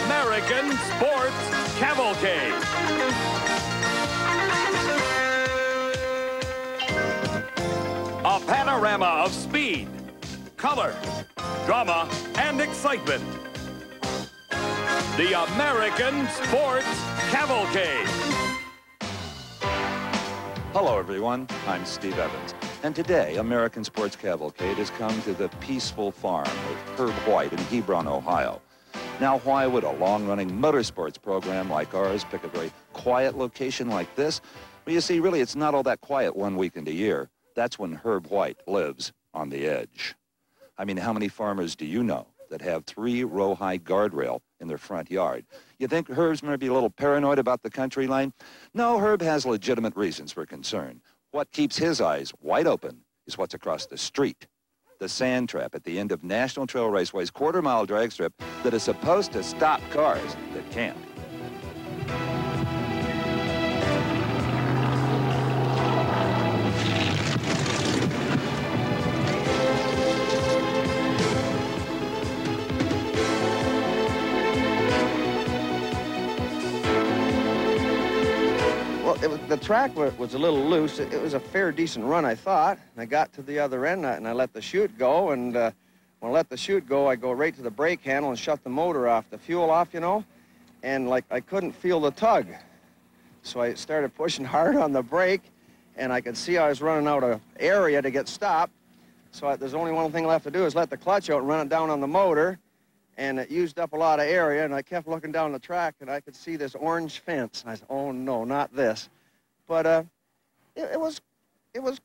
American Sports Cavalcade. A panorama of speed, color, drama, and excitement. The American Sports Cavalcade. Hello, everyone. I'm Steve Evans. And today, American Sports Cavalcade has come to the peaceful farm of Herb White in Hebron, Ohio. Now, why would a long-running motorsports program like ours pick a very quiet location like this? Well, you see, really, it's not all that quiet one weekend a year. That's when Herb White lives on the edge. I mean, how many farmers do you know that have 3-row-high guardrail in their front yard? You think Herb's maybe a little paranoid about the country lane? No, Herb has legitimate reasons for concern. What keeps his eyes wide open is what's across the street. The sand trap at the end of National Trail Raceway's quarter-mile drag strip that is supposed to stop cars that can't. The track was a little loose. It was a fair, decent run, I thought. I got to the other end, and I let the chute go, and when I let the chute go, I go right to the brake handle and shut the motor off, the fuel off, you know, and, like, I couldn't feel the tug. So I started pushing hard on the brake, and I could see I was running out of area to get stopped. So there's only one thing left to do is let the clutch out and run it down on the motor, and it used up a lot of area, and I kept looking down the track, and I could see this orange fence. I said, oh, no, not this. But it was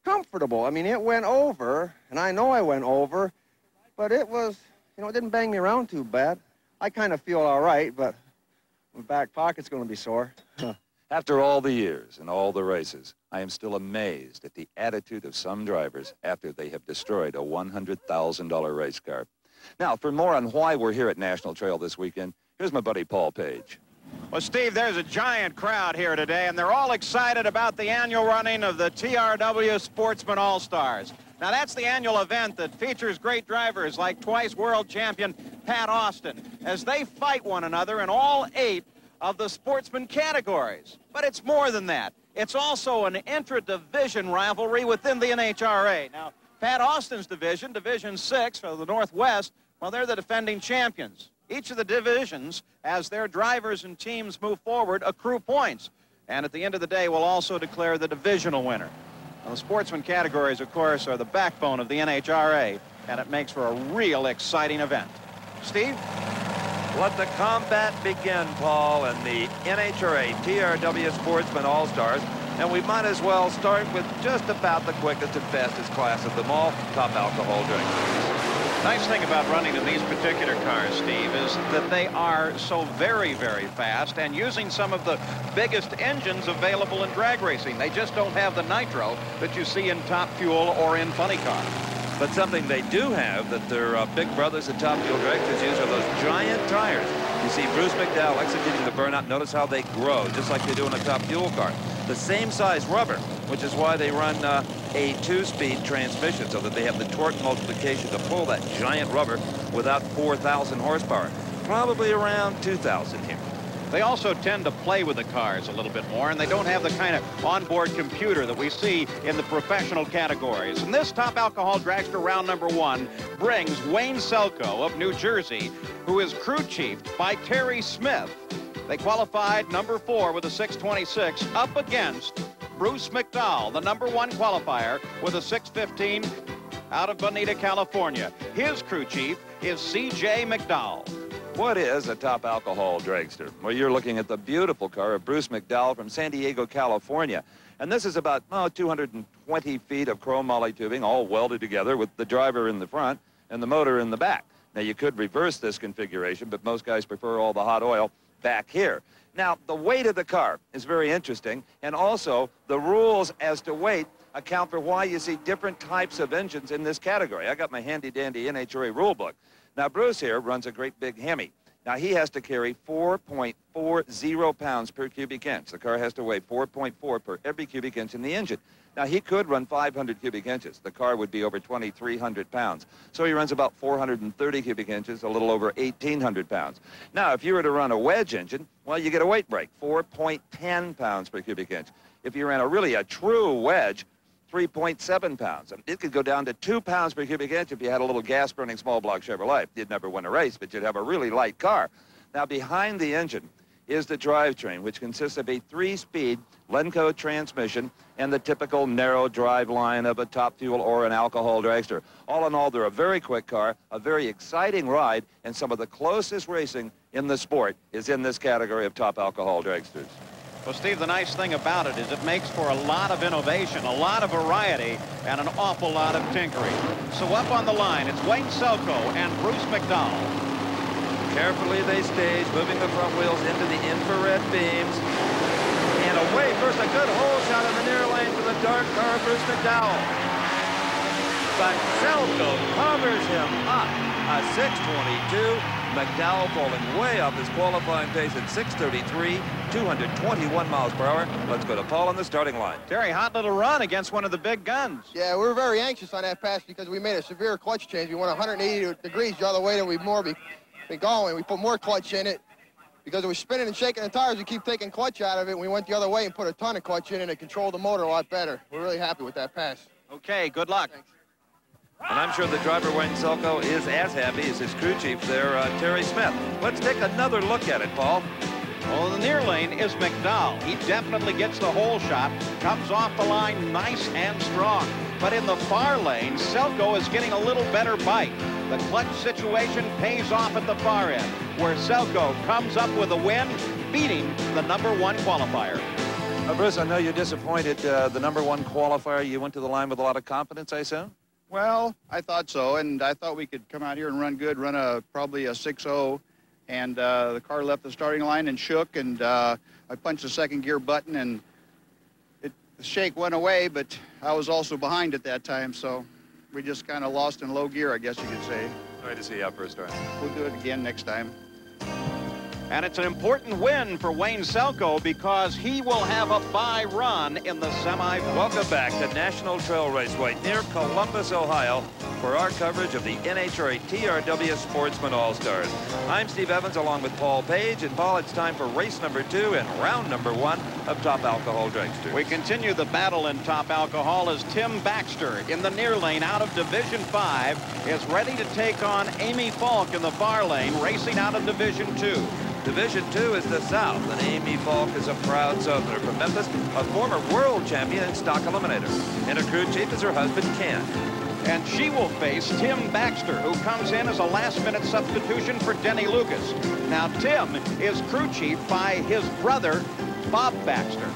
comfortable. I mean, it went over, and I know I went over, but it was, you know, it didn't bang me around too bad. I kind of feel all right, but my back pocket's going to be sore. After all the years and all the races, I am still amazed at the attitude of some drivers after they have destroyed a $100,000 race car. Now, for more on why we're here at National Trail this weekend, here's my buddy Paul Page. Well, Steve, there's a giant crowd here today, and they're all excited about the annual running of the TRW Sportsman All-Stars. Now, that's the annual event that features great drivers like twice world champion Pat Austin as they fight one another in all 8 of the sportsman categories. But it's more than that. It's also an intra-division rivalry within the NHRA. Now, Pat Austin's division, Division 6 for the Northwest, well, they're the defending champions. Each of the divisions, as their drivers and teams move forward, accrue points. And at the end of the day, we'll also declare the divisional winner. Now, the sportsman categories, of course, are the backbone of the NHRA, and it makes for a real exciting event. Steve? Let the combat begin, Paul, and the NHRA TRW Sportsman All-Stars. And we might as well start with just about the quickest and fastest class of them all, top alcohol drinks. Nice thing about running in these particular cars, Steve, is that they are so very, very fast and using some of the biggest engines available in drag racing. They just don't have the nitro that you see in Top Fuel or in funny cars. But something they do have that their big brothers at Top Fuel Dragsters use are those giant tires. You see Bruce McDowell executing the burnout. Notice how they grow, just like they do in a Top Fuel car. The same size rubber, which is why they run a 2-speed transmission, so that they have the torque multiplication to pull that giant rubber without 4,000 horsepower. Probably around 2,000 here. They also tend to play with the cars a little bit more, and they don't have the kind of onboard computer that we see in the professional categories. And this top alcohol dragster round number 1 brings Wayne Selko of New Jersey, who is crew chiefed by Terry Smith. They qualified number 4 with a 6:26 up against Bruce McDowell, the number 1 qualifier with a 6:15 out of Bonita, California. His crew chief is C.J. McDowell. What is a top alcohol dragster? Well, you're looking at the beautiful car of Bruce McDowell from San Diego, California. And this is about 220 feet of chrome moly tubing, all welded together with the driver in the front and the motor in the back. Now, you could reverse this configuration, but most guys prefer all the hot oil back here. Now, the weight of the car is very interesting, and also the rules as to weight account for why you see different types of engines in this category. I got my handy-dandy NHRA rule book. Now, Bruce here runs a great big Hemi. Now, he has to carry 4.5 4.40 pounds per cubic inch. The car has to weigh 4.4 per every cubic inch in the engine. Now, he could run 500 cubic inches. The car would be over 2,300 pounds. So he runs about 430 cubic inches, a little over 1,800 pounds. Now, if you were to run a wedge engine, well, you get a weight break, 4.10 pounds per cubic inch. If you ran a true wedge, 3.7 pounds. And it could go down to 2 pounds per cubic inch if you had a little gas-burning small block Chevrolet. You'd never win a race, but you'd have a really light car. Now, behind the engine is the drivetrain, which consists of a 3-speed Lenco transmission and the typical narrow drive line of a top fuel or an alcohol dragster. All in all, they're a very quick car, a very exciting ride, and some of the closest racing in the sport is in this category of top alcohol dragsters. Well, Steve, the nice thing about it is it makes for a lot of innovation, a lot of variety, and an awful lot of tinkering. So up on the line, it's Wayne Selko and Bruce McDowell. Carefully they stage, moving the front wheels into the infrared beams. And away first, a good hole shot in the near lane for the dark car, Bruce McDowell. But Selko covers him up. A 6:22. McDowell falling way off his qualifying pace at 6:33, 221 miles per hour. Let's go to Paul on the starting line. Terry, hot little run against one of the big guns. Yeah, we were very anxious on that pass because we made a severe clutch change. We went 180 degrees the other way than we'd been going. We put more clutch in it because it was spinning and shaking the tires. We keep taking clutch out of it. And we went the other way and put a ton of clutch in it and controlled the motor a lot better. We're really happy with that pass. Okay, good luck. Thanks. And I'm sure the driver, Wayne Selko, is as happy as his crew chief there, Terry Smith. Let's take another look at it, Paul. Well, in the near lane is McDowell. He definitely gets the hole shot, comes off the line nice and strong. But in the far lane, Selko is getting a little better bite. The clutch situation pays off at the far end, where Selko comes up with a win, beating the #1 qualifier. Bruce, I know you're disappointed. The #1 qualifier, you went to the line with a lot of confidence, I assume? Well, I thought so, and I thought we could come out here and run good, run probably a 6.0, and the car left the starting line and shook, and I punched the second gear button, and the shake went away, but I was also behind at that time, so we just kind of lost in low gear, I guess you could say. Sorry to see you out first time. We'll do it again next time. And it's an important win for Wayne Selko because he will have a bye run in the semifinals. Welcome back to National Trail Raceway near Columbus, Ohio, for our coverage of the NHRA TRW Sportsman All-Stars. I'm Steve Evans along with Paul Page, and Paul, it's time for race #2 and round #1 of Top Alcohol Dragsters. We continue the battle in Top Alcohol as Tim Baxter in the near lane out of Division 5 is ready to take on Amy Falk in the far lane racing out of Division 2. Division 2 is the South, and Amy Falk is a proud Southerner from Memphis, a former world champion and stock eliminator. And her crew chief is her husband, Ken. And she will face Tim Baxter, who comes in as a last-minute substitution for Denny Lucas. Now, Tim is crew chief by his brother, Bob Baxter.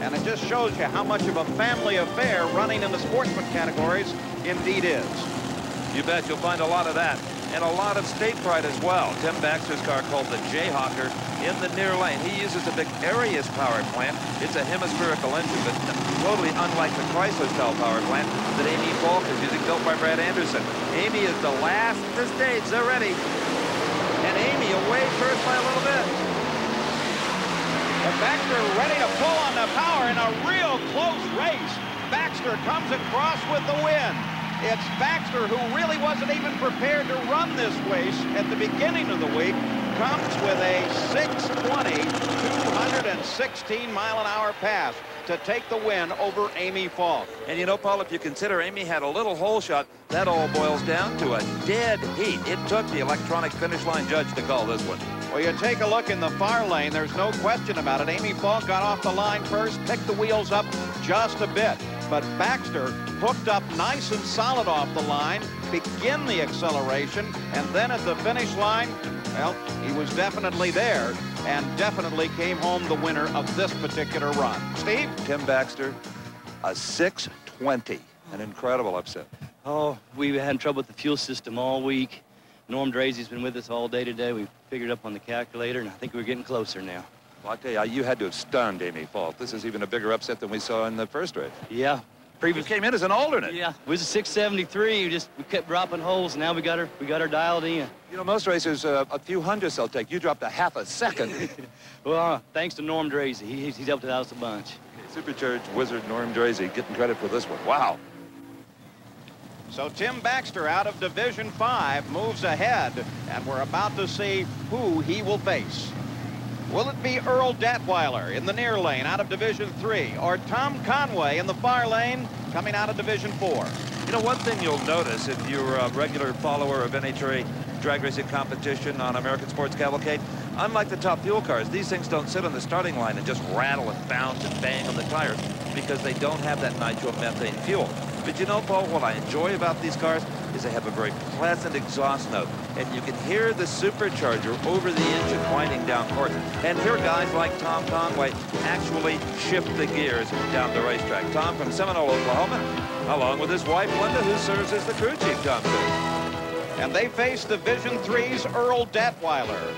And it just shows you how much of a family affair running in the sportsman categories indeed is. You bet you'll find a lot of that, and a lot of state pride as well. Tim Baxter's car, called the Jayhawker, in the near lane. He uses a big Arias power plant. It's a hemispherical engine, but totally unlike the Chrysler-style power plant that Amy Falk is using, built by Brad Anderson. Amy is the last to stage. They're ready. And Amy away first by a little bit. But Baxter ready to pull on the power in a real close race. Baxter comes across with the win. It's Baxter, who really wasn't even prepared to run this race at the beginning of the week, comes with a 6:20, 216-mile-an-hour pass to take the win over Amy Falk. And you know, Paul, if you consider Amy had a little hole shot, that all boils down to a dead heat. It took the electronic finish line judge to call this one. Well, you take a look in the far lane, there's no question about it. Amy Falk got off the line first, picked the wheels up just a bit. But Baxter hooked up nice and solid off the line, begin the acceleration, and then at the finish line, well, he was definitely there and definitely came home the winner of this particular run. Steve? Tim Baxter, a 6:20, an incredible upset. Oh, we had trouble with the fuel system all week. Norm Drazy's been with us all day today. We figured up on the calculator, and I think we're getting closer now. Well, I tell you, you had to have stunned Amy Falk. This is even a bigger upset than we saw in the first race. Yeah, You came in as an alternate. Yeah, we was a 673. We kept dropping holes. Now we got her dialed in. You know, most racers, a few hundredths they'll take. You dropped a half a second. Well, thanks to Norm Drazy. He's helped us a bunch. Supercharged wizard Norm Drazy getting credit for this one. Wow. So Tim Baxter out of Division 5 moves ahead, and we're about to see who he will face. Will it be Earl Detweiler in the near lane out of Division 3, or Tom Conway in the far lane coming out of Division 4? You know, one thing you'll notice if you're a regular follower of NHRA drag racing competition on American Sports Cavalcade, unlike the top fuel cars, these things don't sit on the starting line and just rattle and bounce and bang on the tires because they don't have that nitromethane fuel. But you know, Paul, what I enjoy about these cars is they have a very pleasant exhaust note, and you can hear the supercharger over the engine winding down course. And hear guys like Tom Conway actually shift the gears down the racetrack. Tom from Seminole, Oklahoma, along with his wife, Linda, who serves as the crew chief, Tom says. And they face Division 3's Earl Detweiler.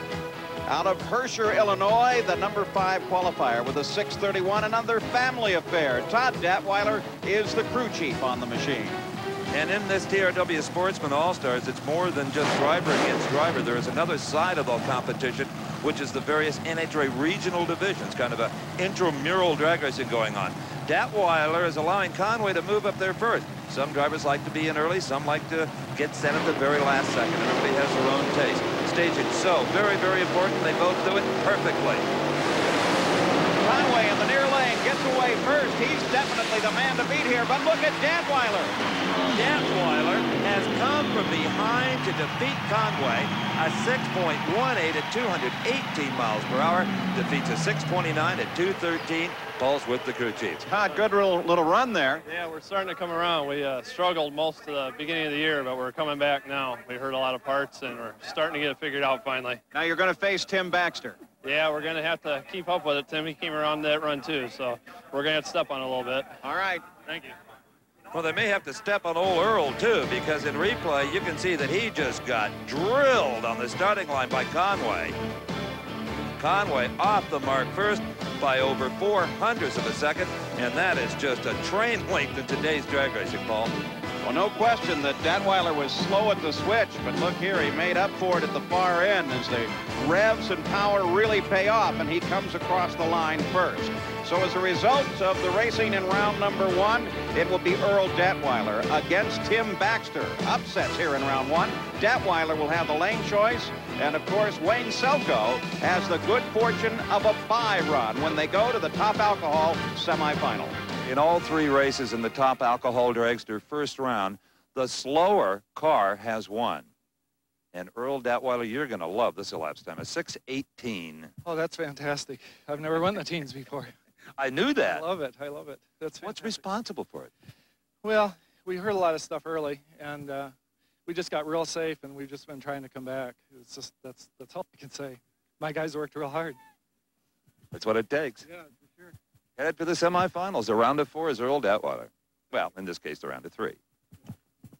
Out of Herscher, Illinois, the number 5 qualifier with a 631, another family affair. Todd Detweiler is the crew chief on the machine. And in this TRW Sportsman All-Stars, it's more than just driver against driver. There is another side of the competition, which is the various NHRA regional divisions, kind of a intramural drag racing going on. Detweiler is allowing Conway to move up there first. Some drivers like to be in early, some like to get set at the very last second. Everybody has their own taste. Staging so very, very important. They both do it perfectly. Conway in the near lane gets away first. He's definitely the man to beat here, but look at Detweiler. Detweiler has come from behind to defeat Conway. A 6.18 at 218 miles per hour. Defeats a 629 at 213. Paul's with the crew chief. Todd, good little run there. Yeah, we're starting to come around. We struggled most of the beginning of the year, but we're coming back now. We heard a lot of parts, and we're starting to get it figured out finally. Now you're going to face Tim Baxter. Yeah, we're going to have to keep up with it. Tim, he came around that run too, so we're going to have to step on it a little bit. All right. Thank you. Well, they may have to step on old Earl, too, because in replay, you can see that he just got drilled on the starting line by Conway. Conway off the mark first by over 0.04 of a second, and that is just a train length in today's drag racing, Paul. Well, no question that Detweiler was slow at the switch, but look here, he made up for it at the far end as the revs and power really pay off, and he comes across the line first. So as a result of the racing in round number 1, it will be Earl Detweiler against Tim Baxter. Upsets here in round 1. Detweiler will have the lane choice, and of course Wayne Selko has the good fortune of a bye run when they go to the top alcohol semifinal. In all 3 races in the top alcohol dragster first round, the slower car has won. And Earl Detweiler, you're going to love this elapsed time, a 6:18. Oh, that's fantastic. I've never won the teens before. I knew that. I love it. I love it. That's fantastic. What's responsible for it? Well, we heard a lot of stuff early, and we just got real safe, and we've just been trying to come back. It's just that's all I can say. My guys worked real hard. That's what it takes. Yeah, for sure. Headed for the semifinals. The round of 4 is Earl Detweiler. Well, in this case, the round of 3.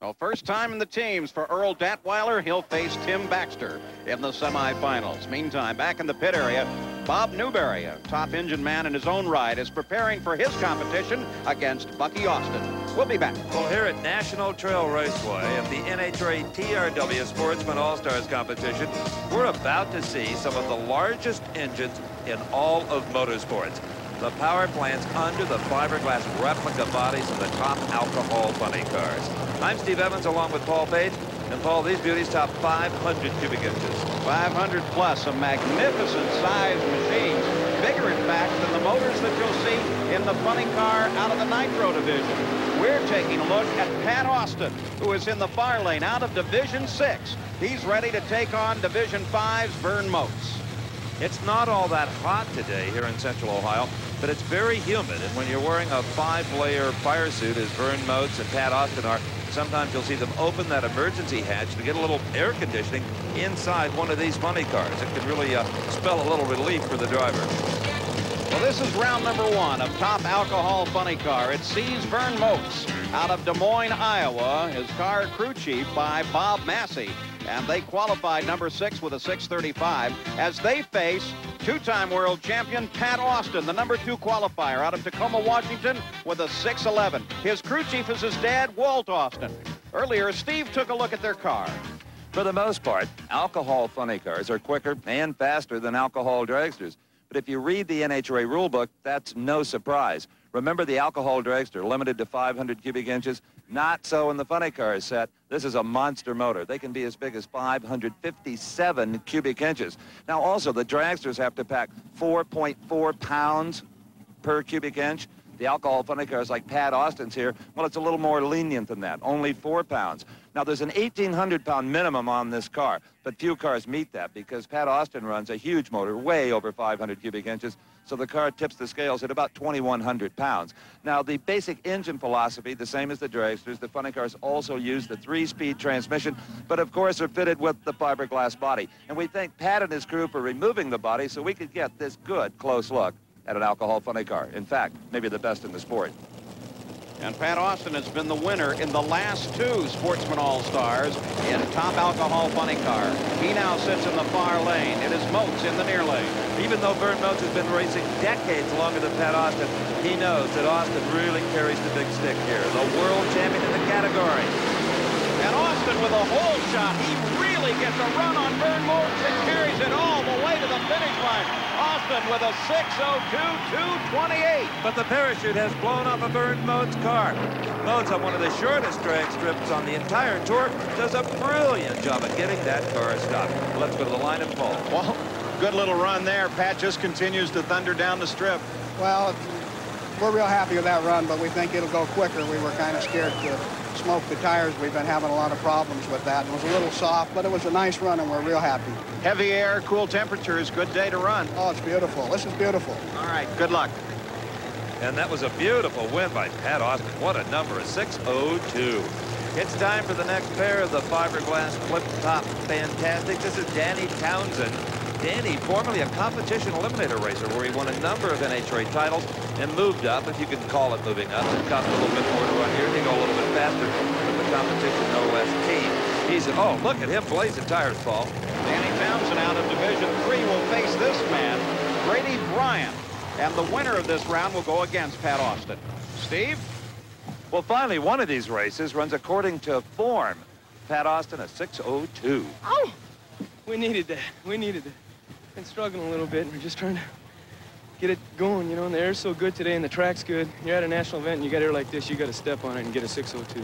Well, first time in the teams for Earl Detweiler. He'll face Tim Baxter in the semifinals. Meantime, back in the pit area, Bob Newberry, a top engine man in his own right, is preparing for his competition against Bucky Austin. We'll be back. Well, here at National Trail Raceway at the NHRA TRW Sportsman All-Stars competition, we're about to see some of the largest engines in all of motorsports. The power plants under the fiberglass replica bodies of the top alcohol funny cars. I'm Steve Evans along with Paul Page. And Paul, these beauties top 500 cubic inches. 500 plus, a magnificent size machines. Bigger, in fact, than the motors that you'll see in the funny car out of the Nitro division. We're taking a look at Pat Austin, who is in the far lane out of Division 6. He's ready to take on Division 5's Vern Motes. It's not all that hot today here in Central Ohio, but it's very humid. And when you're wearing a 5-layer fire suit, as Vern Motes and Pat Austin are, sometimes you'll see them open that emergency hatch to get a little air conditioning inside one of these funny cars. It can really spell a little relief for the driver. Well, This is round number 1 of Top Alcohol Funny Car. It sees Vern Moats out of Des Moines, Iowa. His car crew chief by Bob Massey. And they qualified number 6 with a 6:35 as they face two-time world champion Pat Austin, the number 2 qualifier out of Tacoma, Washington with a 6:11. His crew chief is his dad, Walt Austin. Earlier, Steve took a look at their car. For the most part, alcohol funny cars are quicker and faster than alcohol dragsters. But if you read the NHRA rulebook, that's no surprise. Remember, the alcohol dragster limited to 500 cubic inches? Not so in the funny car set. This is a monster motor. They can be as big as 557 cubic inches. Now, also, the dragsters have to pack 4.4 pounds per cubic inch. The alcohol funny cars like Pat Austin's here, well, it's a little more lenient than that, only 4 pounds. Now, there's an 1,800-pound minimum on this car, but few cars meet that because Pat Austin runs a huge motor, way over 500 cubic inches, so the car tips the scales at about 2,100 pounds. Now, the basic engine philosophy, the same as the dragsters, the funny cars also use the 3-speed transmission, but of course are fitted with the fiberglass body. And we thank Pat and his crew for removing the body so we could get this good close look at an alcohol funny car. In fact, maybe the best in the sport. And Pat Austin has been the winner in the last 2 Sportsman All-Stars in Top Alcohol Funny Car. He now sits in the far lane. It is Moats in the near lane. Even though Vern Moats has been racing decades longer than Pat Austin, he knows that Austin really carries the big stick here. The world champion in the category. And Austin with a hole shot. He really gets a run on Vern Moats and carries it all the way to the finish line. Austin with a 6:02.228. But the parachute has blown off a Vern Moats car. Moats, on one of the shortest drag strips on the entire tour, does a brilliant job of getting that car stopped. Let's go to the line of Paul. Well, good little run there. Pat just continues to thunder down the strip. Well, we're real happy with that run, but we think it'll go quicker. We were kind of scared to smoke the tires. We've been having a lot of problems with that. It was a little soft, but it was a nice run, and we're real happy. Heavy air, cool temperatures, good day to run. Oh, it's beautiful. This is beautiful. All right, good luck. And that was a beautiful win by Pat Austin. What a number, a 6:02. It's time for the next pair of the fiberglass flip-top fantastic. This is Danny Townsend. Danny, formerly a competition eliminator racer where he won a number of NHRA titles and moved up, if you can call it moving up. It cost a little bit more to run here. He go a little bit faster, but the competition no less keen. He's, oh, look at him blazing tires, Paul. Danny Townsend out of Division 3 will face this man, Grady Bryant. And the winner of this round will go against Pat Austin. Steve? Well, finally, one of these races runs according to form. Pat Austin, a 6:02. Oh! We needed that. We needed that. Been struggling a little bit, and we're just trying to get it going, you know, and the air's so good today and the track's good. You're at a national event and you got air like this, you got to step on it and get a 6:02.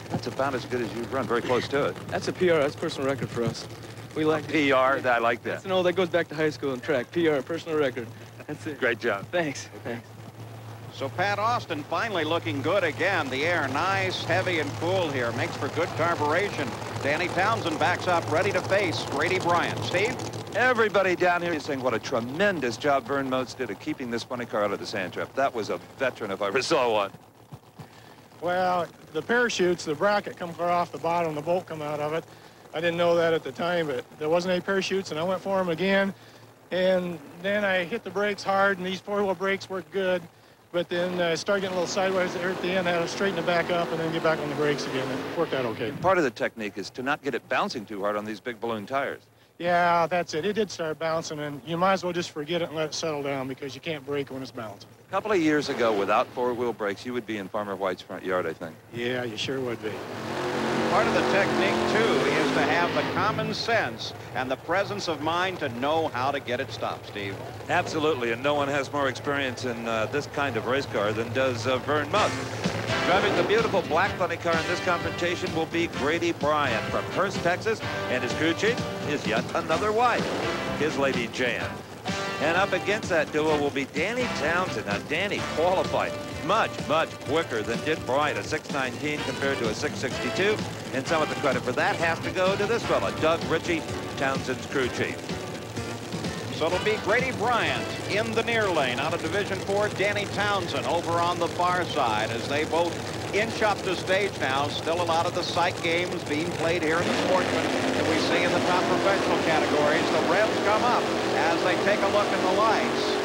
That's about as good as you've run, very close to it. That's a PR, that's personal record for us. We like PR, I like that. No, that goes back to high school and track. PR, personal record. That's it. Great job. Thanks. Thanks. So Pat Austin finally looking good again. The air nice, heavy, and cool here. Makes for good carburation. Danny Townsend backs up, ready to face Grady Bryant. Steve? Everybody down here is saying what a tremendous job Vern Moats did of keeping this funny car out of the sand trap. That was a veteran if I ever saw one. Well, the parachutes, the bracket come clear off the bottom, the bolt come out of it. I didn't know that at the time, but there wasn't any parachutes, and I went for them again. And then I hit the brakes hard, and these four-wheel brakes worked good. But then I started getting a little sideways there at the end. I had to straighten it back up and then get back on the brakes again. It worked out okay. Part of the technique is to not get it bouncing too hard on these big balloon tires. Yeah, that's it. It did start bouncing, and you might as well just forget it and let it settle down because you can't brake when it's bouncing. A couple of years ago, without four-wheel brakes, you would be in Farmer White's front yard, I think. Yeah, you sure would be. Part of the technique, too, is to have the common sense and the presence of mind to know how to get it stopped, Steve. Absolutely, and no one has more experience in this kind of race car than does Vern Moats. Driving the beautiful black funny car in this confrontation will be Grady Bryant from Hearst, Texas, and his crew chief is yet another wife, his lady Jan. And up against that duo will be Danny Townsend. Now, Danny qualified much quicker than did Bryant, a 6:19 compared to a 6:62. And some of the credit for that has to go to this fella, Doug Ritchie, Townsend's crew chief. So it'll be Grady Bryant in the near lane. Out of Division 4, Danny Townsend over on the far side as they both inch up the stage now. Still a lot of the sight games being played here in the Sportsman that we see in the top professional categories. The revs come up as they take a look at the lights.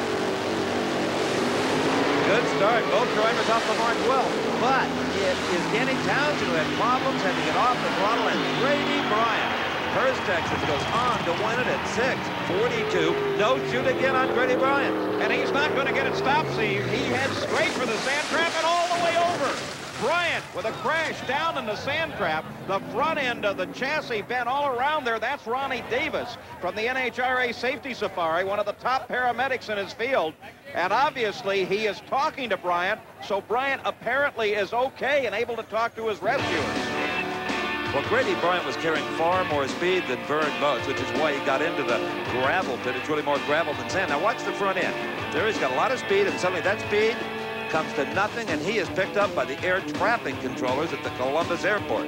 good start. Both drivers off the mark well. But it is Danny Townsend who had problems, had to get off the throttle, and Grady Bryant, First Texas, goes on to win it at 6:42. No shoot again on Grady Bryant. And he's not going to get it stopped, Steve. He heads straight for the sand trap and all the way over. Bryant with a crash down in the sand trap. The front end of the chassis bent all around there. That's Ronnie Davis from the NHRA Safety Safari, one of the top paramedics in his field. And obviously he is talking to Bryant, so Bryant apparently is okay and able to talk to his rescuers. Well, Grady Bryant was carrying far more speed than Vern Moats, which is why he got into the gravel pit. It's really more gravel than sand. Now watch the front end. There he's got a lot of speed, and suddenly that speed comes to nothing, and he is picked up by the air traffic controllers at the Columbus airport.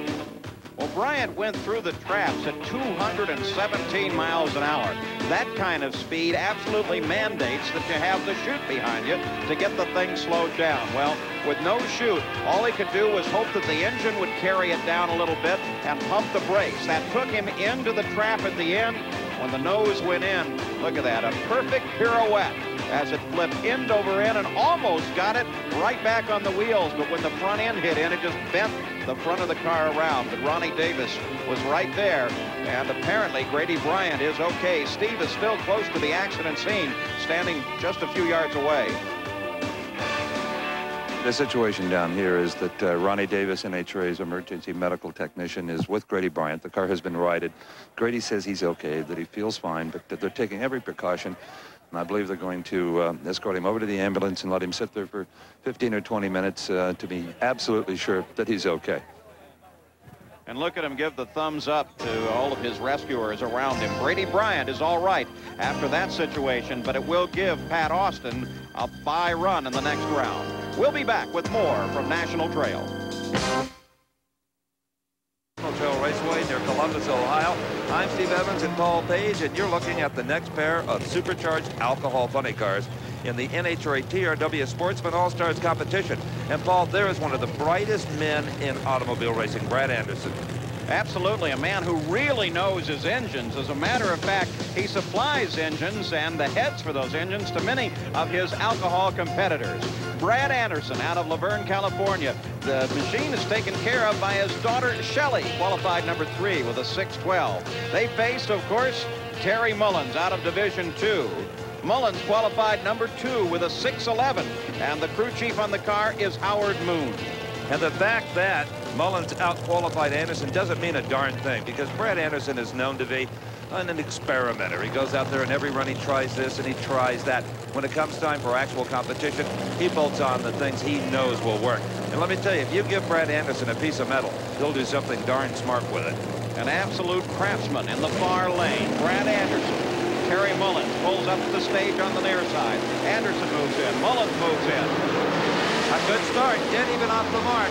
Well, Bryant went through the traps at 217 miles an hour. That kind of speed absolutely mandates that you have the chute behind you to get the thing slowed down. Well, with no chute, all he could do was hope that the engine would carry it down a little bit and pump the brakes. That took him into the trap at the end. When the nose went in, look at that, a perfect pirouette as it flipped end over end and almost got it right back on the wheels. But when the front end hit in, it just bent the front of the car around. But Ronnie Davis was right there, and apparently Grady Bryant is okay. Steve is still close to the accident scene, standing just a few yards away. The situation down here is that Ronnie Davis, NHRA's emergency medical technician, is with Grady Bryant. The car has been righted. Grady says he's okay, that he feels fine, but that they're taking every precaution. And I believe they're going to escort him over to the ambulance and let him sit there for 15 or 20 minutes to be absolutely sure that he's okay. And look at him give the thumbs up to all of his rescuers around him. Grady Bryant is all right after that situation, but it will give Pat Austin a bye run in the next round. We'll be back with more from National Trail. National Trail Raceway near Columbus, Ohio. I'm Steve Evans and Paul Page, and you're looking at the next pair of supercharged alcohol funny cars in the NHRA TRW Sportsman All-Stars competition. And Paul, there is one of the brightest men in automobile racing, Brad Anderson. Absolutely, a man who really knows his engines. As a matter of fact, he supplies engines and the heads for those engines to many of his alcohol competitors. Brad Anderson out of Laverne, California. The machine is taken care of by his daughter, Shelley, qualified number 3 with a 6:12. They faced, of course, Terry Mullins out of Division 2. Mullins qualified number 2 with a 6:11, and the crew chief on the car is Howard Moon. And the fact that Mullins out-qualified Anderson doesn't mean a darn thing, because Brad Anderson is known to be an experimenter. He goes out there and every run he tries this and he tries that. When it comes time for actual competition, he bolts on the things he knows will work. And let me tell you, if you give Brad Anderson a piece of metal, he'll do something darn smart with it. An absolute craftsman in the far lane, Brad Anderson. Terry Mullins pulls up to the stage on the near side. Anderson moves in. Mullins moves in. A good start, dead even off the mark.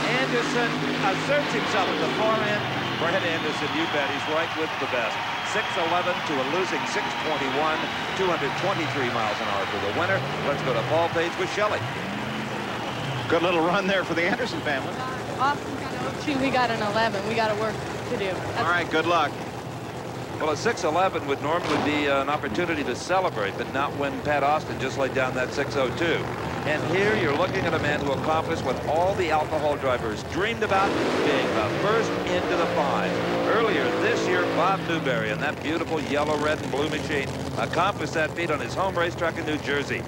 Anderson asserts himself at the far end. Brad Anderson, you bet, he's right with the best. 6:11 to a losing 6:21, 223 miles an hour for the winner. Let's go to Paul Page with Shelley. Good little run there for the Anderson family. Austin got 02, we got an 11. We got a work to do. All right, good luck. Well, a 6:11 would normally be an opportunity to celebrate, but not when Pat Austin just laid down that 6:02. And here you're looking at a man who accomplished what all the alcohol drivers dreamed about, being the first into the 5. Earlier this year, Bob Newberry in that beautiful yellow, red, and blue machine accomplished that feat on his home racetrack in New Jersey.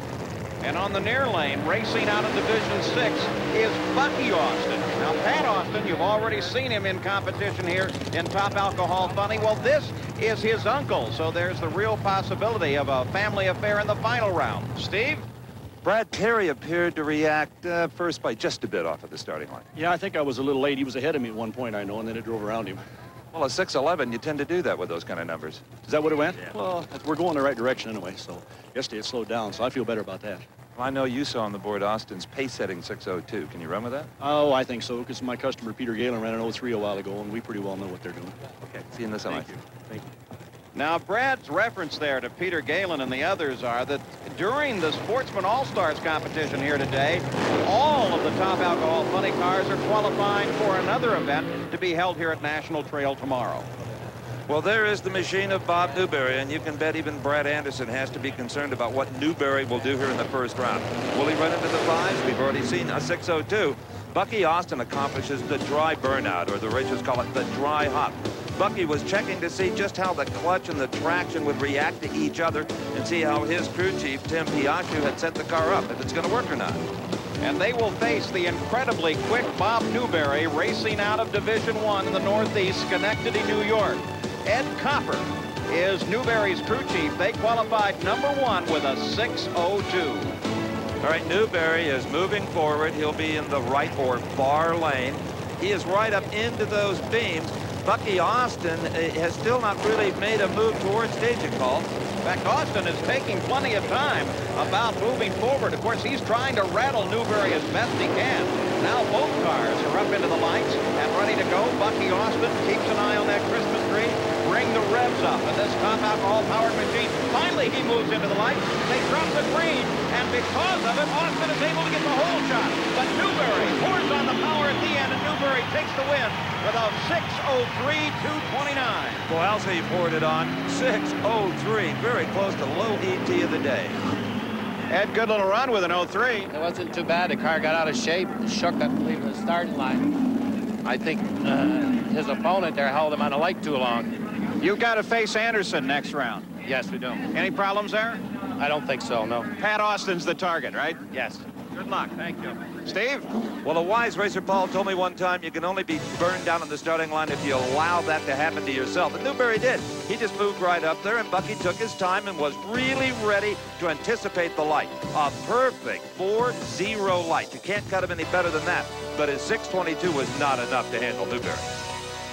And on the near lane, racing out of Division 6 is Bucky Austin. Now, Pat Austin, you've already seen him in competition here in Top Alcohol Funny. Well, this is his uncle, so there's the real possibility of a family affair in the final round. Steve? Brad Terry appeared to react first by just a bit off of the starting line. Yeah, I think I was a little late. He was ahead of me at one point, I know, and then it drove around him. Well, a 6:11, you tend to do that with those kind of numbers. Is that what it went? Yeah. Well, we're going the right direction anyway, so yesterday it slowed down, so I feel better about that. Well, I know you saw on the board Austin's pace-setting 6:02. Can you run with that? Oh, I think so, because my customer, Peter Galen, ran an 03 a while ago, and we pretty well know what they're doing. Okay, see you in the semi. Thank you. Thank you. Now, Brad's reference there to Peter Galen and the others are that during the Sportsman All-Stars competition here today, all of the Top Alcohol Funny cars are qualifying for another event to be held here at National Trail tomorrow. Well, there is the machine of Bob Newberry, and you can bet even Brad Anderson has to be concerned about what Newberry will do here in the first round. Will he run into the fives? We've already seen a 6:02. Bucky Austin accomplishes the dry burnout, or the racers call it the dry hop. Bucky was checking to see just how the clutch and the traction would react to each other and see how his crew chief, Tim Piaschu, had set the car up, if it's going to work or not. And they will face the incredibly quick Bob Newberry racing out of Division I in the Northeast, Schenectady, New York. Ed Copper is Newberry's crew chief. They qualified #1 with a 6:02. All right, Newberry is moving forward. He'll be in the right or far lane. He is right up into those beams. Bucky Austin has still not really made a move towards staging, Paul. In fact, Austin is taking plenty of time about moving forward. Of course, he's trying to rattle Newberry as best he can. Now both cars are up into the lights and ready to go. Bucky Austin keeps an eye on that Christmas tree. Bring the revs up, and this top alcohol-powered machine, finally he moves into the lights. They drop the green, and because of it, Austin is able to get the whole shot. But Newberry pours on the power at the end, and Newberry takes the win with a 6:03.229. Kowalski poured it on 6:03, very close to low ET of the day. Ed, good little run with an 03. It wasn't too bad. The car got out of shape. Shook, I believe, the starting line. I think his opponent there held him on the light too long. You've got to face Anderson next round. Yes, we do. Any problems there? I don't think so, no. Pat Austin's the target, right? Yes. Good luck. Thank you. Steve? Well, a wise racer, Paul, told me one time you can only be burned down on the starting line if you allow that to happen to yourself. And Newberry did. He just moved right up there, and Bucky took his time and was really ready to anticipate the light. A perfect 4-0 light. You can't cut him any better than that. But his 6:22 was not enough to handle Newberry.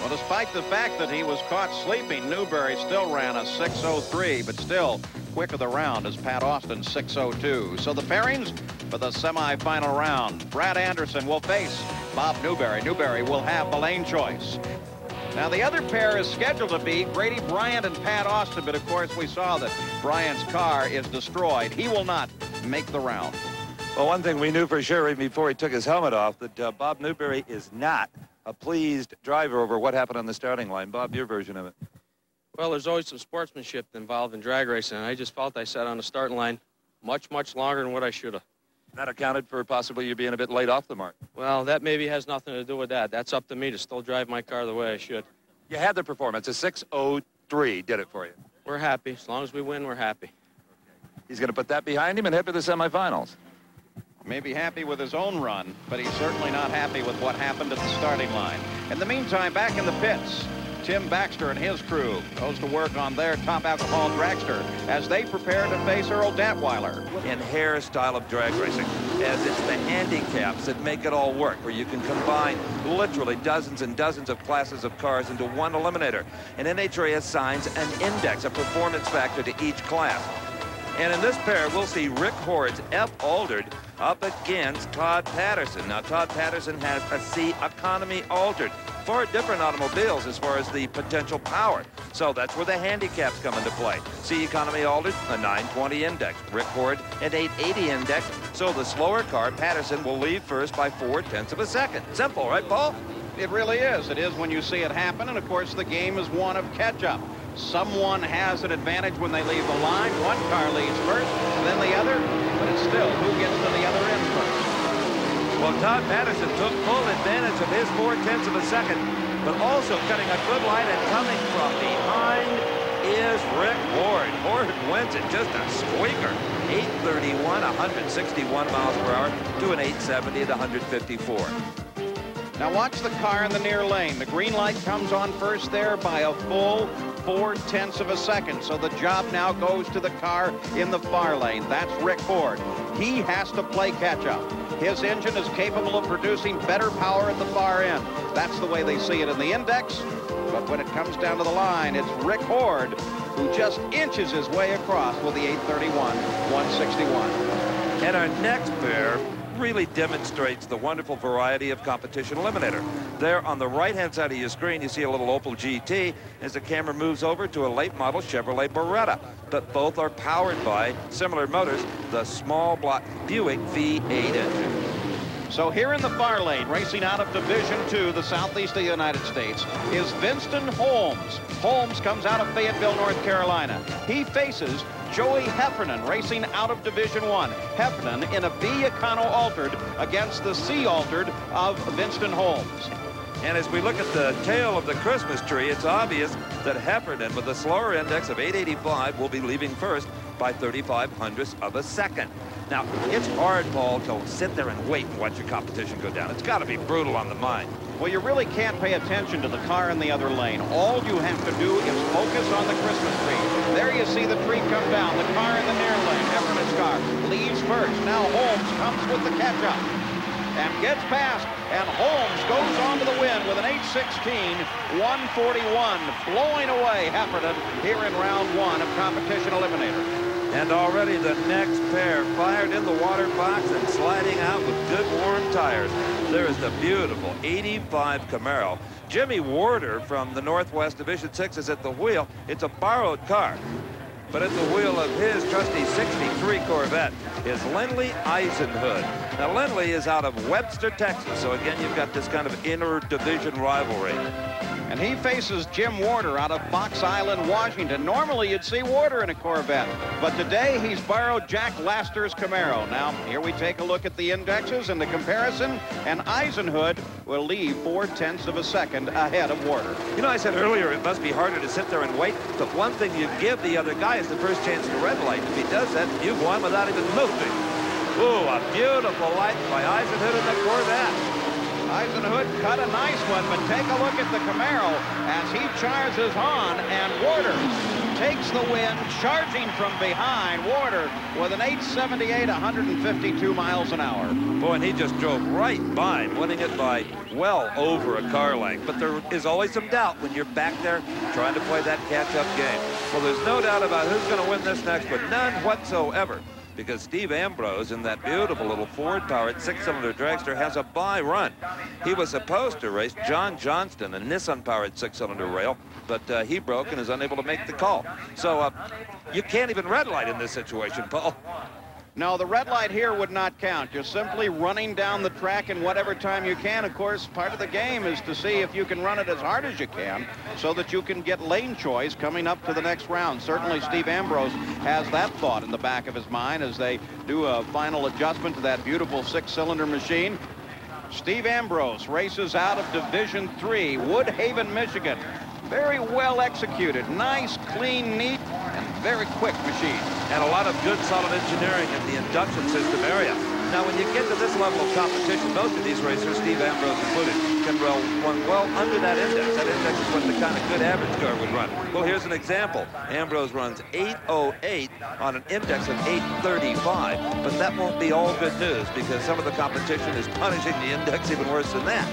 Well, despite the fact that he was caught sleeping, Newberry still ran a 6:03, but still quick of the round as Pat Austin 6:02. So the pairings for the semifinal round. Brad Anderson will face Bob Newberry. Newberry will have the lane choice. Now the other pair is scheduled to be Grady Bryant and Pat Austin, but of course we saw that Bryant's car is destroyed. He will not make the round. Well, one thing we knew for sure even before he took his helmet off, that Bob Newberry is not a pleased driver over what happened on the starting line. Bob, your version of it. Well, there's always some sportsmanship involved in drag racing, and I just felt I sat on the starting line much longer than what I should have. That accounted for possibly you being a bit late off the mark. Well, that maybe has nothing to do with that. That's up to me to still drive my car the way I should. You had the performance. A 6:03 did it for you. We're happy. As long as we win, we're happy. He's going to put that behind him and head for the semifinals. May be happy with his own run, but he's certainly not happy with what happened at the starting line. In the meantime, back in the pits, Tim Baxter and his crew goes to work on their top alcohol dragster as they prepare to face Earl Datweiler. In hair style of drag racing, as it's the handicaps that make it all work, where you can combine literally dozens and dozens of classes of cars into one eliminator. And NHRA assigns an index, a performance factor to each class. And in this pair, we'll see Rick Hord's F. Altered up against Todd Patterson. Now, Todd Patterson has a C Economy Altered. Far different automobiles as far as the potential power. So that's where the handicaps come into play. C Economy Altered, a 920 index. Rick Hord, an 880 index. So the slower car, Patterson, will lead first by 0.4 of a second. Simple, right, Paul? It really is. It is when you see it happen. And, of course, the game is one of catch-up. Someone has an advantage when they leave the line. One car leads first, then the other, but it's still who gets to the other end first. Well, Todd Patterson took full advantage of his 0.4 of a second, but also cutting a good line, and coming from behind is Rick Hord. Hord wins it just a squeaker. 831, 161 miles per hour to an 870 at 154. Now watch the car in the near lane. The green light comes on first there by a full 0.4 of a second. So the job now goes to the car in the far lane. That's Rick Hord. He has to play catch up. His engine is capable of producing better power at the far end. That's the way they see it in the index. But when it comes down to the line, it's Rick Hord who just inches his way across with the 831, 161. And our next pair really demonstrates the wonderful variety of competition eliminator. There on the right-hand side of your screen, you see a little Opel GT as the camera moves over to a late model Chevrolet Beretta. But both are powered by similar motors, the small block Buick V8 engine. So here in the far lane, racing out of Division II, the southeast of the United States, is Winston Holmes. Holmes comes out of Fayetteville, North Carolina. He faces Joey Heffernan, racing out of Division I. Heffernan in a B Econo Altered against the C Altered of Winston Holmes. And as we look at the tail of the Christmas tree, it's obvious that Heffernan, with a slower index of 885, will be leaving first by 35/100ths of a second. Now, it's hard, Paul, to sit there and wait and watch your competition go down. It's got to be brutal on the mind. Well, you really can't pay attention to the car in the other lane. All you have to do is focus on the Christmas tree. There you see the tree come down. The car in the near lane, Hefferman's car, leaves first. Now Holmes comes with the catch-up and gets past, and Holmes goes on to the win with an 8:16, 141, blowing away Heffernan here in round 1 of Competition Eliminator. And already the next pair fired in the water box and sliding out with good warm tires. There is the beautiful 85 Camaro. Jimmy Warder from the Northwest Division 6 is at the wheel. It's a borrowed car, but at the wheel of his trusty 63 Corvette is Lindley Eisenhood. Now, Lindley is out of Webster, Texas, so again, you've got this kind of inter-division rivalry. And he faces Jim Warder out of Fox Island, Washington. Normally, you'd see Warder in a Corvette, but today he's borrowed Jack Laster's Camaro. Now, here we take a look at the indexes and the comparison, and Eisenhood will leave 0.4 of a second ahead of Warder. You know, I said earlier it must be harder to sit there and wait, but one thing you give the other guy is the first chance to red light. If he does that, you've won without even moving. Ooh, a beautiful light by Eisenhood in the Corvette. Eisenhood cut a nice one, but take a look at the Camaro as he charges on, and Warder takes the win, charging from behind. Warder with an 878, 152 miles an hour. Boy, and he just drove right by him, winning it by well over a car length. But there is always some doubt when you're back there trying to play that catch-up game. Well, there's no doubt about who's going to win this next, but none whatsoever, because Steve Ambrose in that beautiful little Ford-powered 6-cylinder dragster has a bye run. He was supposed to race John Johnston, a Nissan-powered 6-cylinder rail, but he broke and is unable to make the call. So you can't even red light in this situation, Paul. No, the red light here would not count. You're simply running down the track in whatever time you can. Of course, part of the game is to see if you can run it as hard as you can so that you can get lane choice coming up to the next round. Certainly, Steve Ambrose has that thought in the back of his mind as they do a final adjustment to that beautiful 6-cylinder machine. Steve Ambrose races out of Division III, Woodhaven, Michigan. Very well executed, nice, clean, neat, and very quick machine. And a lot of good, solid engineering in the induction system area. Now, when you get to this level of competition, most of these racers, Steve Ambrose included, can run well under that index. That index is what the kind of good average car would run. Well, here's an example. Ambrose runs 808 on an index of 835, but that won't be all good news because some of the competition is punishing the index even worse than that.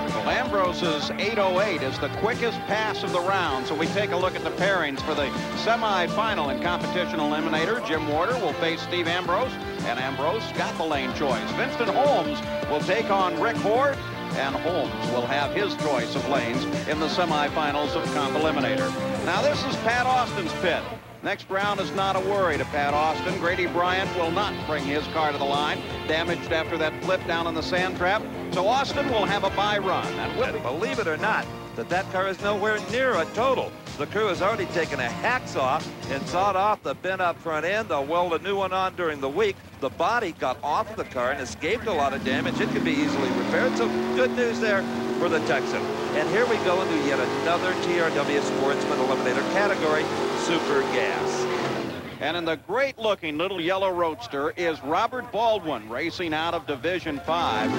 Well, Ambrose's 808 is the quickest pass of the round, so we take a look at the pairings for the semi-final in Competition Eliminator. Jim Warder will face Steve Ambrose, and Ambrose got the lane choice. Winston Holmes will take on Rick Horde, and Holmes will have his choice of lanes in the semifinals of Comp Eliminator. Now, this is Pat Austin's pit. Next round is not a worry to Pat Austin. Grady Bryant will not bring his car to the line, damaged after that flip down in the sand trap. So Austin will have a bye run. And believe it or not, that car is nowhere near a total. The crew has already taken a hacksaw and sawed off the bent up front end. They'll weld a new one on during the week. The body got off of the car and escaped a lot of damage. It can be easily repaired. So good news there for the Texan. And here we go into yet another TRW Sportsman Eliminator category, Super Gas. And in the great-looking little yellow roadster is Robert Baldwin, racing out of Division 5.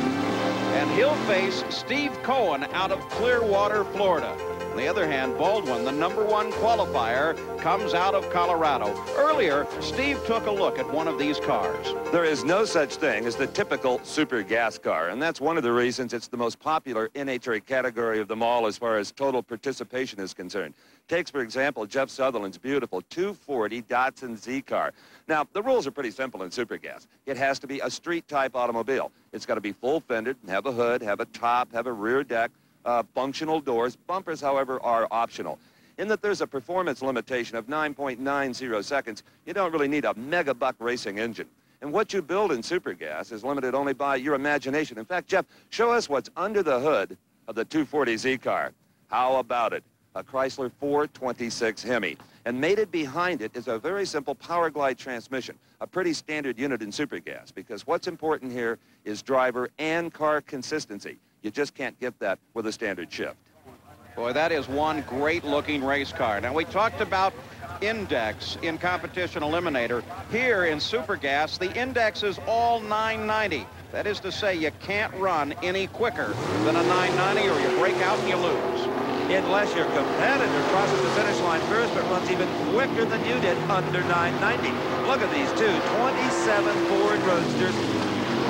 And he'll face Steve Cohen out of Clearwater, Florida. On the other hand, Baldwin, the #1 qualifier, comes out of Colorado. Earlier, Steve took a look at one of these cars. There is no such thing as the typical super gas car, and that's one of the reasons it's the most popular NHRA category of them all as far as total participation is concerned. Takes, for example, Jeff Sutherland's beautiful 240 Datsun Z car. Now, the rules are pretty simple in super gas. It has to be a street-type automobile. It's got to be full-fended, have a hood, have a top, have a rear deck, functional doors. Bumpers, however, are optional. In that there's a performance limitation of 9.90 seconds, you don't really need a megabuck racing engine. And what you build in Supergas is limited only by your imagination. In fact, Jeff, show us what's under the hood of the 240Z car. How about it? A Chrysler 426 Hemi. And mated behind it is a very simple Power Glide transmission, a pretty standard unit in Supergas, because what's important here is driver and car consistency. You just can't get that with a standard shift. Boy, that is one great-looking race car. Now, we talked about index in Competition Eliminator. Here in Supergas, the index is all 990. That is to say, you can't run any quicker than a 990 or you break out and you lose. Unless your competitor crosses the finish line first but runs even quicker than you did under 990. Look at these two 27 Ford Roadsters.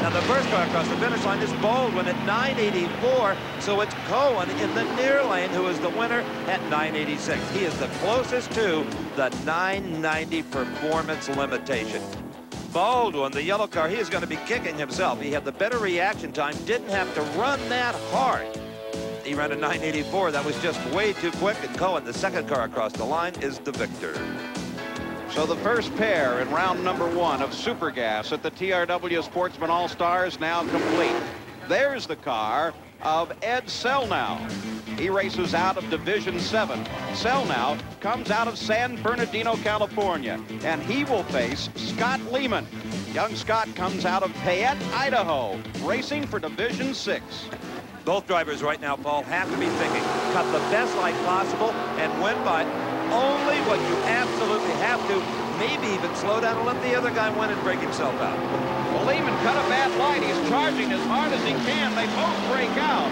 Now the first car across the finish line is Baldwin at 984, so it's Cohen in the near lane who is the winner at 986. He is the closest to the 990 performance limitation. Baldwin, the yellow car, he is going to be kicking himself. He had the better reaction time, didn't have to run that hard. He ran a 984. That was just way too quick, and Cohen, the second car across the line, is the victor. So the first pair in round number 1 of Supergas at the TRW Sportsman All-Stars now complete. There's the car of Ed Selnow. He races out of Division 7. Selnow comes out of San Bernardino, California, and he will face Scott Lehman. Young Scott comes out of Payette, Idaho, racing for Division 6. Both drivers right now, Paul, have to be thinking, cut the best light possible and win by only what you absolutely have to. Maybe even slow down and let the other guy win and break himself out. Well, Lehman cut a bad light. He's charging as hard as he can. They both break out.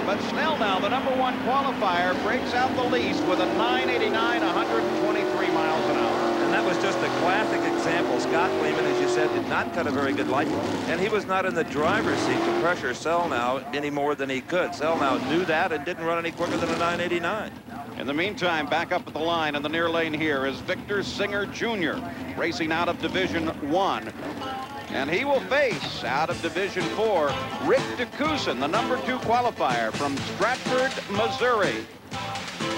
But Selnow, the number 1 qualifier, breaks out the least with a 989, 123 miles an hour. And that was just a classic example. Scott Lehman, as you said, did not cut a very good light, and he was not in the driver's seat to pressure Selnow any more than he could. Selnow knew that and didn't run any quicker than a 989. In the meantime, back up at the line in the near lane here is Victor Singer Jr., racing out of Division 1. And he will face, out of Division 4, Rick DeCousin, the number 2 qualifier from Stratford, Missouri.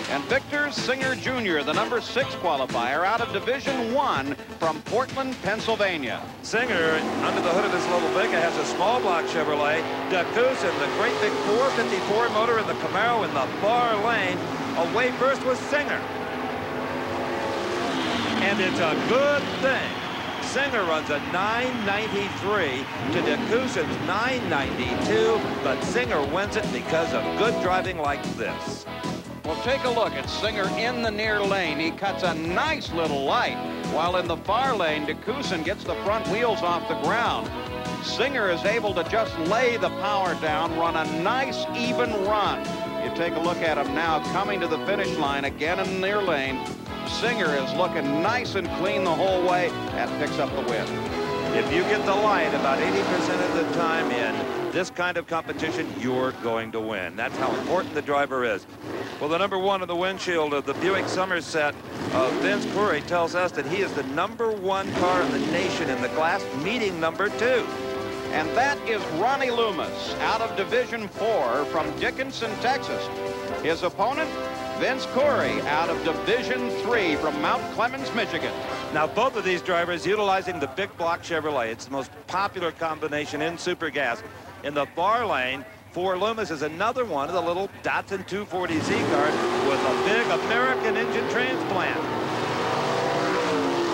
And Victor Singer Jr., the number 6 qualifier out of Division 1 from Portland, Pennsylvania. Singer, under the hood of his little Vega, has a small block Chevrolet. DeCousin, the great big 454 motor in the Camaro in the far lane. Away first was Singer. And it's a good thing. Singer runs a 993 to DeCousin's 992, but Singer wins it because of good driving like this. Well, take a look at Singer in the near lane. He cuts a nice little light, while in the far lane, DeCousin gets the front wheels off the ground. Singer is able to just lay the power down, run a nice, even run. You take a look at him now coming to the finish line again in the near lane. Singer is looking nice and clean the whole way and picks up the win. If you get the light about 80% of the time in this kind of competition, you're going to win. That's how important the driver is. Well, the number 1 of the windshield of the Buick Somerset, Vince Curry, tells us that he is the number 1 car in the nation in the class, meeting number 2. And that is Ronnie Loomis out of Division 4 from Dickinson, Texas. His opponent, Vince Corey out of Division 3 from Mount Clemens, Michigan. Now, both of these drivers utilizing the big block Chevrolet. It's the most popular combination in Supergas. In the far lane, for Loomis is another one of the little Datsun 240Z cars with a big American engine transplant.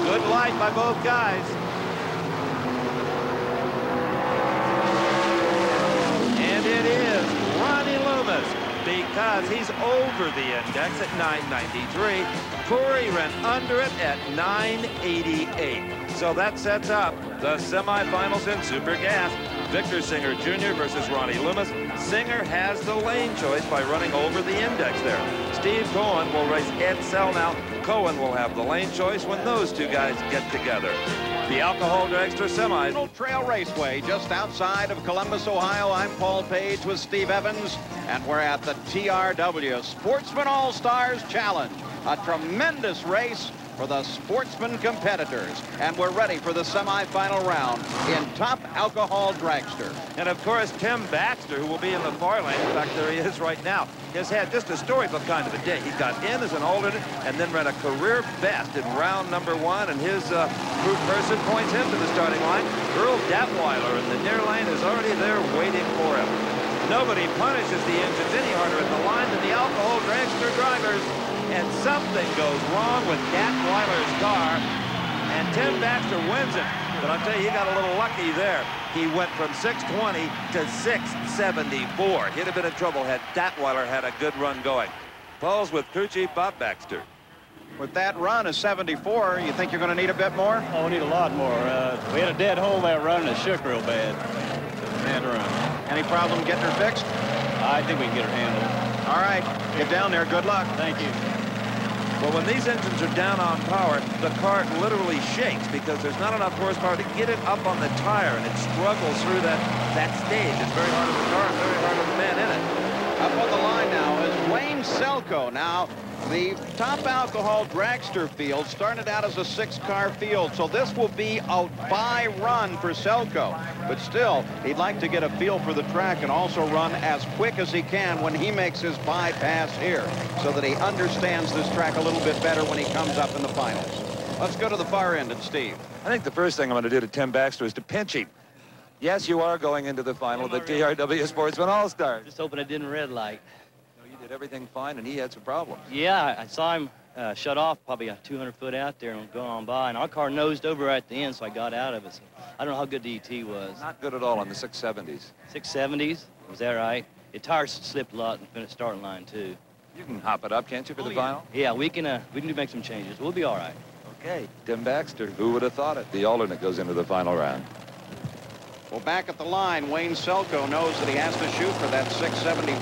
Good light by both guys. And it is Ronnie Loomis, because he's over the index at 993. Corey ran under it at 988. So that sets up the semifinals in Supergas. Victor Singer Jr. versus Ronnie Loomis. Singer has the lane choice by running over the index there. Steve Cohen will race Ed Selnow. Cohen will have the lane choice when those two guys get together. The Alcohol Dragster Semis. Trail Raceway just outside of Columbus, Ohio. I'm Paul Page with Steve Evans, and we're at the TRW Sportsman All-Stars Challenge. A tremendous race, for the Sportsman competitors. And we're ready for the semifinal round in Top Alcohol Dragster. And of course, Tim Baxter, who will be in the far lane, in fact, there he is right now, has had just a storybook kind of a day. He got in as an alternate and then ran a career best in round number 1, and his group person points him to the starting line. Earl Datweiler in the near lane is already there waiting for him. Nobody punishes the engines any harder at the line than the alcohol dragster drivers, and something goes wrong with Datweiler's car, and Tim Baxter wins it. But I'll tell you, he got a little lucky there. He went from 620 to 674. He'd have been in trouble had Datweiler had a good run going. Paul's with crew chief Bob Baxter. With that run of 74, you think you're going to need a bit more? Oh, we need a lot more. We had a dead hole there running. It shook real bad. Bad run. Any problem getting her fixed? I think we can get her handled. All right. Get down there. Good luck. Thank you. Well, when these engines are down on power, the car literally shakes because there's not enough horsepower to get it up on the tire, and it struggles through that stage. It's very hard on the car and very hard on the man in it. Up on the line now is Wayne Selko. Now, the Top Alcohol Dragster field started out as a 6-car field, so this will be a bye run for Selko. But still, he'd like to get a feel for the track and also run as quick as he can when he makes his bypass here, so that he understands this track a little bit better when he comes up in the finals. Let's go to the far end and Steve. I think the first thing I'm going to do to Tim Baxter is to pinch him. Yes, you are going into the final of the TRW Sportsman All-Stars. Just hoping it didn't red light. You did everything fine, and he had some problems. Yeah, I saw him shut off probably 200 foot out there and going on by, and our car nosed over at the end, so I got out of it. So I don't know how good the ET was. Not good at all on the 670s. 670s? Was that right? The tires slipped a lot in the starting line, too. You can hop it up, can't you, for the final? Yeah, we can make some changes. We'll be all right. Okay, Tim Baxter, who would have thought it? The alternate goes into the final round. Well, back at the line, Wayne Selko knows that he has to shoot for that 674.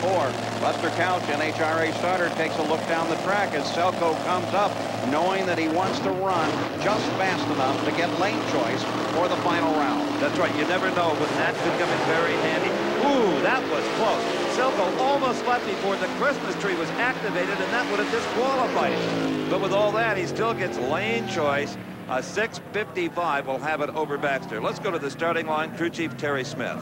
Buster Couch, NHRA starter, takes a look down the track as Selko comes up, knowing that he wants to run just fast enough to get lane choice for the final round. That's right. You never know when that could come in very handy. Ooh, that was close. Selko almost left before the Christmas tree was activated, and that would have disqualified him. But with all that, he still gets lane choice. A 655 will have it over Baxter. Let's go to the starting line. Crew Chief Terry Smith.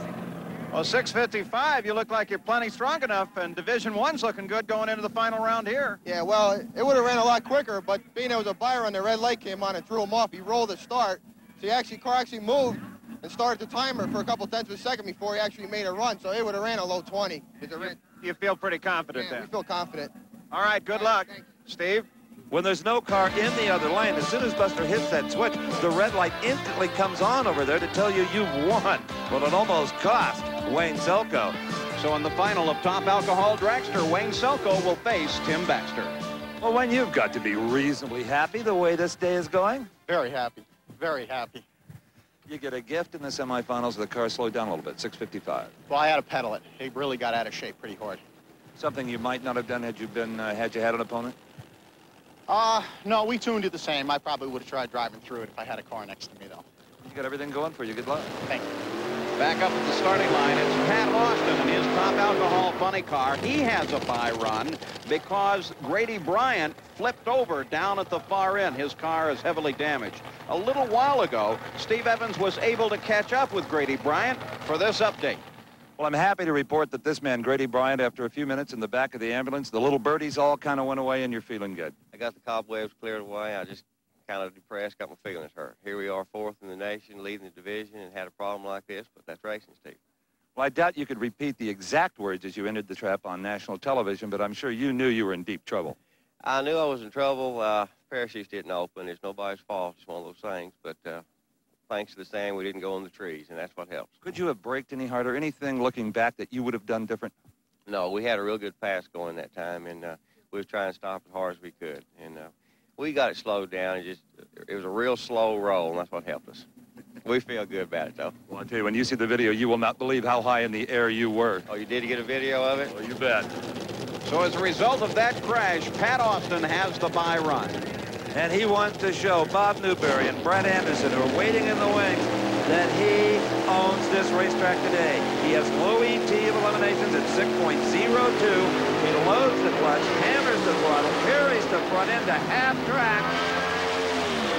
Well, 655, you look like you're plenty strong enough, and Division I's looking good going into the final round here. Yeah, well, it would have ran a lot quicker, but being it was a bye run, the red light came on and threw him off. He rolled the start, so car actually moved and started the timer for a couple tenths of a second before he actually made a run, so it would have ran a low 20. You feel pretty confident then? We feel confident. All right, good luck. Steve? When there's no car in the other lane, as soon as Buster hits that switch, the red light instantly comes on over there to tell you you've won. Well, it almost cost Wayne Selko. So in the final of Top Alcohol Dragster, Wayne Selko will face Tim Baxter. Well, Wayne, you've got to be reasonably happy the way this day is going. Very happy. Very happy. You get a gift in the semifinals. The car slowed down a little bit, 655. Well, I had to pedal it. He really got out of shape pretty hard. Something you might not have done had you had an opponent? No, we tuned it the same. I probably would have tried driving through it if I had a car next to me, though. You got everything going for you. Good luck. Thank you. Back up at the starting line, it's Pat Austin and his Top Alcohol funny car. He has a bye run because Grady Bryant flipped over down at the far end. His car is heavily damaged. A little while ago, Steve Evans was able to catch up with Grady Bryant for this update. Well, I'm happy to report that this man, Grady Bryant, after a few minutes in the back of the ambulance, the little birdies all kind of went away and you're feeling good. I got the cobwebs cleared away. I just kind of depressed, got my feelings hurt. Here we are, 4th in the nation, leading the division, and had a problem like this, but that's racing, Steve. Well, I doubt you could repeat the exact words as you entered the trap on national television, but I'm sure you knew you were in deep trouble. I knew I was in trouble. Parachutes didn't open. It's nobody's fault. It's one of those things, but thanks to the sand, we didn't go in the trees, and that's what helps. Could you have braked any harder? Anything looking back that you would have done different? No, we had a real good pass going that time, and we was trying to stop as hard as we could. And we got it slowed down. It was a real slow roll, and that's what helped us. We feel good about it, though. Well, I'll tell you, when you see the video, you will not believe how high in the air you were. Oh, you did get a video of it? Oh, you bet. So as a result of that crash, Pat Austin has the bye run. And he wants to show Bob Newberry and Brett Anderson, who are waiting in the wings, that he owns this racetrack today. He has low ET of eliminations at 6.02. He loads the clutch, hammers the throttle, carries the front end to half track,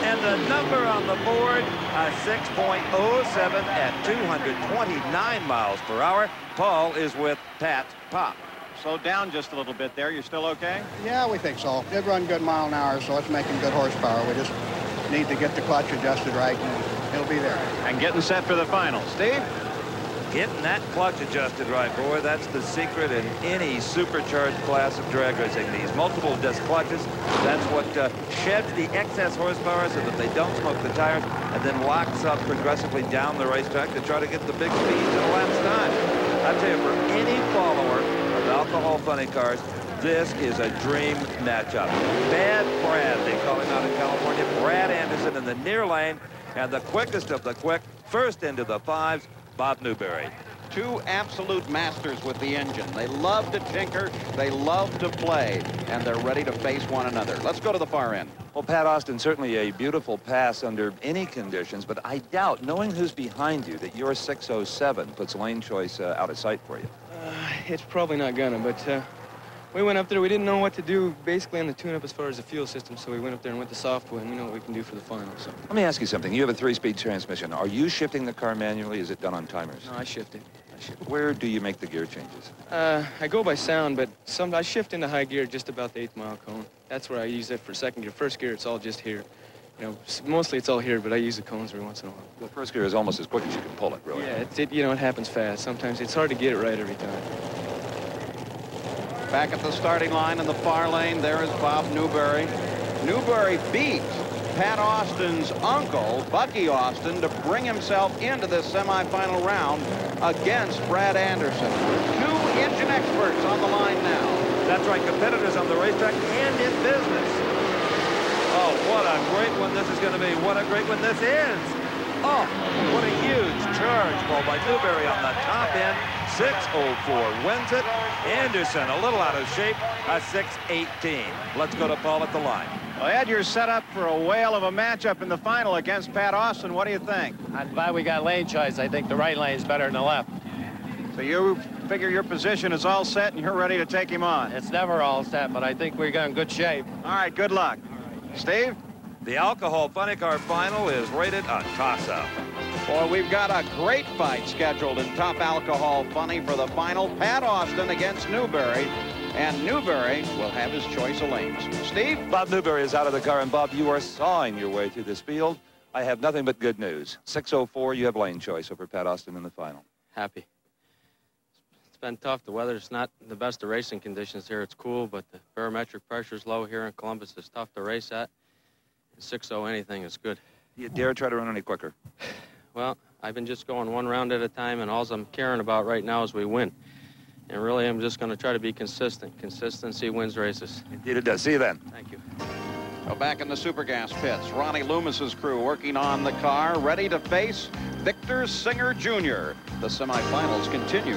And the number on the board, a 6.07 at 229 miles per hour. Paul is with Pat Pop. Slow down just a little bit there. You're still okay? Yeah, we think so. It run good mile an hour, so it's making good horsepower. We just need to get the clutch adjusted right, and it'll be there. And getting set for the final. Steve? Getting that clutch adjusted right, boy, that's the secret in any supercharged class of drag racing. These multiple disc clutches, that's what sheds the excess horsepower so that they don't smoke the tires and then locks up progressively down the racetrack to try to get the big speeds in a lapse time. I tell you, for any follower of alcohol funny cars, this is a dream matchup. Bad Brad, they call him out in California, Brad Anderson in the near lane, and the quickest of the quick, first into the fives, Bob Newberry. Two absolute masters with the engine. They love to tinker, they love to play, and they're ready to face one another. Let's go to the far end. Well, Pat Austin, certainly a beautiful pass under any conditions, but I doubt, knowing who's behind you, that your 607 puts lane choice out of sight for you. It's probably not gonna, but we went up there. We didn't know what to do basically on the tune-up as far as the fuel system, so we went up there and went to software, and we know what we can do for the final. So. Let me ask you something. You have a 3-speed transmission. Are you shifting the car manually? Is it done on timers? No, I shift it. Where do you make the gear changes? I go by sound, but I shift into high gear just about the 8th mile cone. That's where I use it for second gear. First gear, it's all just here. You know, mostly it's all here, but I use the cones every once in a while. Well, first gear is almost as quick as you can pull it, really. Yeah, you know, it happens fast. Sometimes it's hard to get it right every time. Back at the starting line in the far lane, there is Bob Newberry. Newberry beat Pat Austin's uncle, Bucky Austin, to bring himself into this semifinal round against Brad Anderson. Two engine experts on the line now. That's right, competitors on the racetrack and in business. Oh, what a great one this is going to be. What a great one this is. Oh, what a huge charge called by Newberry on the top end. 6:04 wins it. Anderson a little out of shape, a 6:18. Let's go to Paul at the line. Well, Ed, you're set up for a whale of a matchup in the final against Pat Austin. What do you think? I'm glad we got lane choice. I think the right lane is better than the left. So you figure your position is all set and you're ready to take him on? It's never all set, but I think we're in good shape. All right, good luck. Steve? The alcohol funny car final is rated a toss-up. Boy, we've got a great fight scheduled in Top Alcohol Funny for the final. Pat Austin against Newberry. And Newberry will have his choice of lanes. Steve? Bob Newberry is out of the car, and Bob, you are sawing your way through this field. I have nothing but good news. 6:04, you have lane choice over Pat Austin in the final. Happy. It's been tough. The weather's not the best of racing conditions here. It's cool, but the barometric pressure's low here in Columbus. It's tough to race at. 6:0 anything is good. Do you dare try to run any quicker? Well, I've been just going one round at a time, and all I'm caring about right now is we win. And really, I'm just going to try to be consistent. Consistency wins races. Indeed it does. See you then. Thank you. Well, back in the Supergas pits, Ronnie Loomis's crew working on the car, ready to face Victor Singer Jr. The semifinals continue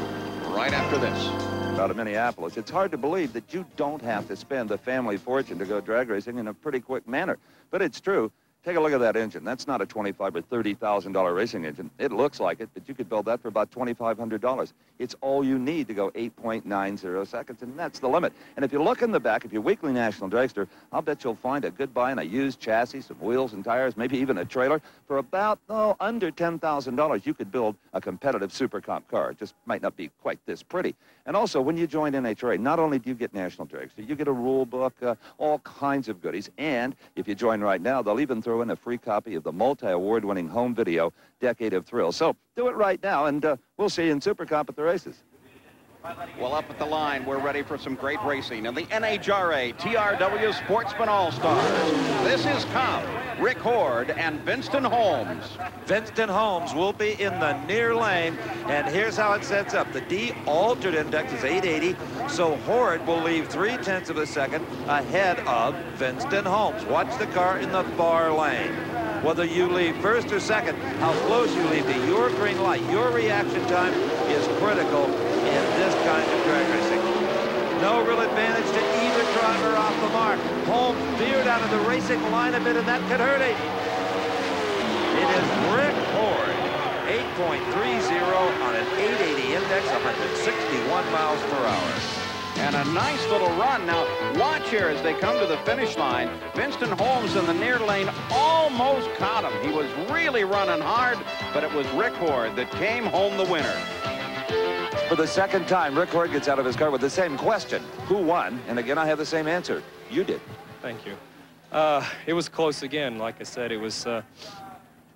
right after this. Out of Minneapolis, it's hard to believe that you don't have to spend a family fortune to go drag racing in a pretty quick manner. But it's true. Take a look at that engine. That's not a $25,000 or $30,000 racing engine. It looks like it, but you could build that for about $2,500. It's all you need to go 8.90 seconds, and that's the limit. And if you look in the back of your weekly National Dragster, I'll bet you'll find a good buy in a used chassis, some wheels and tires, maybe even a trailer. For about, under $10,000, you could build a competitive Super Comp car. It just might not be quite this pretty. And also, when you join NHRA, not only do you get National Dragster, you get a rule book, all kinds of goodies. And if you join right now, they'll even throw in a free copy of the multi-award-winning home video, Decade of Thrill. So do it right now, and we'll see you in Super Comp at the races. Well, up at the line, we're ready for some great racing in the NHRA TRW Sportsman All-Stars. This is Cobb, Rick Horde, and Vinston Holmes. Vinston Holmes will be in the near lane, and here's how it sets up. The D altered index is 880, so Horde will leave 0.3 of a second ahead of Vinston Holmes. Watch the car in the far lane. Whether you leave first or second, how close you leave to your green light, your reaction time is critical in this kind of drag racing. No real advantage to either driver off the mark. Holmes veered out of the racing line a bit, and that could hurt him. It is Rick Horde, 8.30 on an 880 index, 161 miles per hour. And a nice little run. Now, watch here as they come to the finish line. Winston Holmes in the near lane almost caught him. He was really running hard, but it was Rick Horde that came home the winner. For the second time, Rick Horde gets out of his car with the same question. Who won? And again, I have the same answer. You did. Thank you. It was close again. Like I said, it was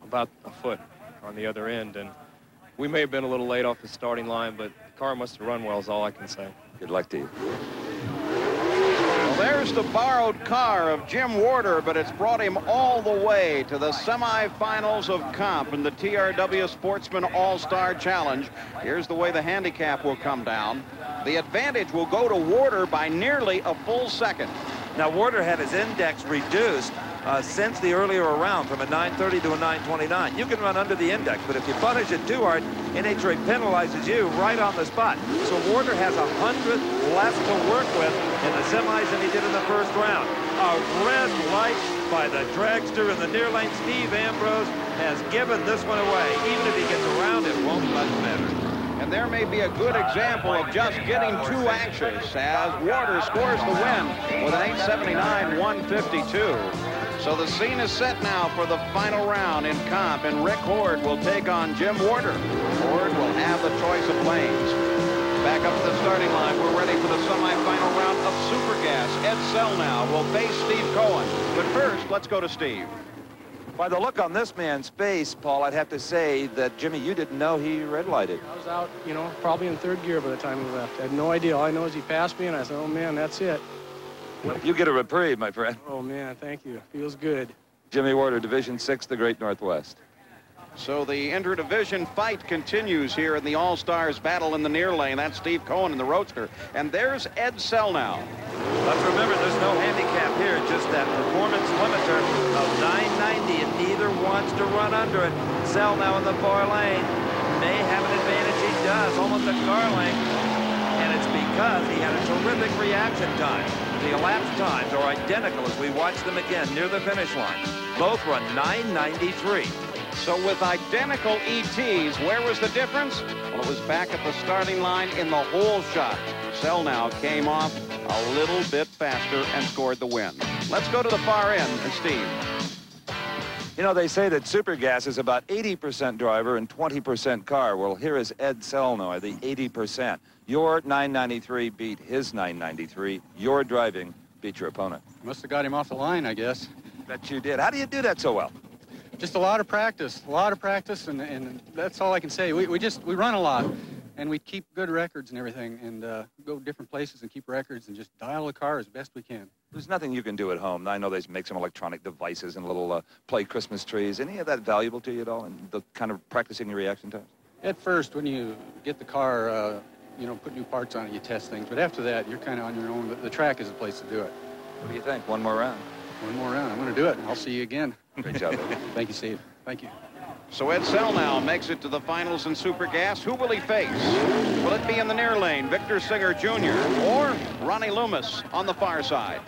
about a foot on the other end. And we may have been a little late off the starting line, but the car must have run well is all I can say. Good luck to you. Well, there's the borrowed car of Jim Warder, but it's brought him all the way to the semifinals of comp in the TRW Sportsman All-Star Challenge. Here's the way the handicap will come down. The advantage will go to Warder by nearly a full second. Now, Warder had his index reduced since the earlier round from a 930 to a 929. You can run under the index, but if you punish it too hard, NHRA penalizes you right on the spot. So Warder has 100 less to work with in the semis than he did in the first round. A red light by the dragster in the near lane. Steve Ambrose has given this one away. Even if he gets around, it won't much matter. And there may be a good example of just getting too anxious as Warder scores the win with an 879-152. So the scene is set now for the final round in comp, and Rick Horde will take on Jim Warder. Horde will have the choice of lanes. Back up to the starting line. We're ready for the semifinal round of Super Gas. Ed Selnow will face Steve Cohen. But first, let's go to Steve. By the look on this man's face, Paul, I'd have to say that, Jimmy, you didn't know he red lighted. I was out, you know, probably in third gear by the time he left. I had no idea. All I know is he passed me, and I said, oh, man, that's it. You get a reprieve, my friend. Oh, man, thank you. Feels good. Jimmy Warder, Division 6, the Great Northwest. So the inter-division fight continues here in the All-Stars battle in the near lane. That's Steve Cohen in the Roadster. And there's Ed Selnow. Let's remember, there's no handicap here, just that performance limiter of 990, and neither wants to run under it. Selnow in the far lane may have an advantage. He does, almost a car length. And it's because he had a terrific reaction time. The elapsed times are identical as we watch them again near the finish line. Both run 993. So with identical ETs, where was the difference? Well, it was back at the starting line in the whole shot. Selnow came off a little bit faster and scored the win. Let's go to the far end and Steve. You know, they say that Super Gas is about 80% driver and 20% car. Well, here is Ed Selnow, the 80%. Your 993 beat his 993. Your driving beat your opponent. Must have got him off the line, I guess. Bet you did. How do you do that so well? Just a lot of practice, and that's all I can say. We run a lot, and we keep good records and everything, and go different places and keep records and just dial the car as best we can. There's nothing you can do at home. I know they make some electronic devices and little play Christmas trees. Any of that valuable to you at all, and the kind of practicing your reaction times? At first, when you get the car, you know, put new parts on it, you test things. But after that, you're kind of on your own. The track is the place to do it. What do you think? One more round? One more round. I'm going to do it. I'll see you again. Great job. Thank you, Steve. Thank you. So Ed Selnow makes it to the finals in Super Gas. Who will he face? Will it be in the near lane, Victor Singer Jr., or Ronnie Loomis on the far side?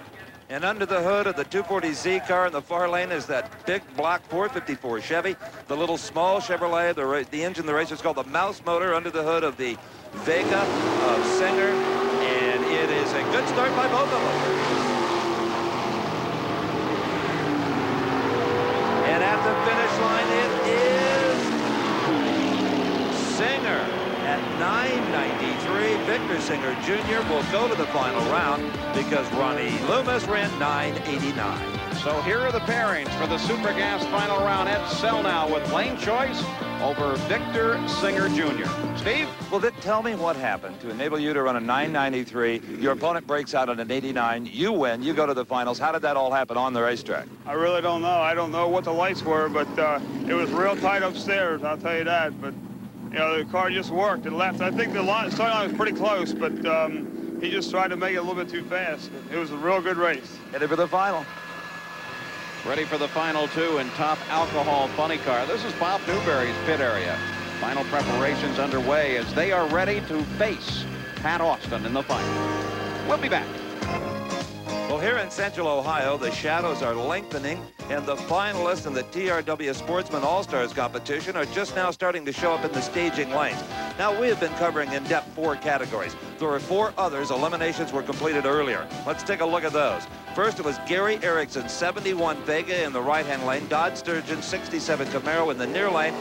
And under the hood of the 240Z car in the far lane is that big block 454 Chevy. The little small Chevrolet, the engine the racer is called the Mouse motor under the hood of the Vega of Singer. And it is a good start by both of them. And at the finish line, it is Singer at 993. Victor Singer Jr. will go to the final round because Ronnie Loomis ran 989. So here are the pairings for the Super Gas final round. Ed Selnow with lane choice over Victor Singer Jr. Steve? Well, Vic, tell me what happened to enable you to run a 993. Your opponent breaks out on an 89. You win. You go to the finals. How did that all happen on the racetrack? I really don't know. I don't know what the lights were, but it was real tight upstairs, I'll tell you that. But, you know, the car just worked. It left. I think the starting line was pretty close, but he just tried to make it a little bit too fast. It was a real good race. Headed for the final. Ready for the final two in top alcohol funny car. This is Bob Newberry's pit area. Final preparations underway as they are ready to face Pat Austin in the final. We'll be back. Well, here in Central Ohio, the shadows are lengthening, and the finalists in the TRW Sportsman All-Stars competition are just now starting to show up in the staging lanes. Now, we have been covering in depth 4 categories. There were 4 others. Eliminations were completed earlier. Let's take a look at those. First, it was Gary Erickson, 71 Vega in the right-hand lane. Dodge Sturgeon, 67 Camaro in the near lane.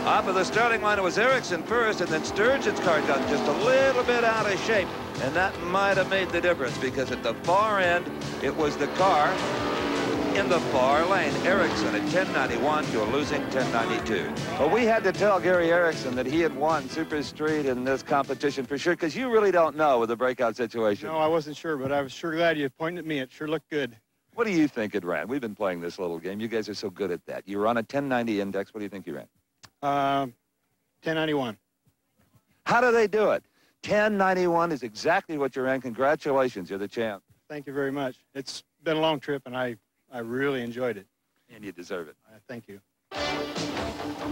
Off of the starting line, it was Erickson first, and then Sturgeon's car got just a little bit out of shape, and that might have made the difference, because at the far end, it was the car in the far lane. Erickson at 1091 to a losing 1092. Well, we had to tell Gary Erickson that he had won Super Street in this competition for sure, because you really don't know with the breakout situation. No, I wasn't sure, but I was sure glad you pointed at me. It sure looked good. What do you think it ran? We've been playing this little game. You guys are so good at that. You were on a 1090 index. What do you think you ran? 1091. How do they do it? 1091 is exactly what you ran. Congratulations. You're the champ. Thank you very much. It's been a long trip, and I really enjoyed it. And you deserve it. Thank you.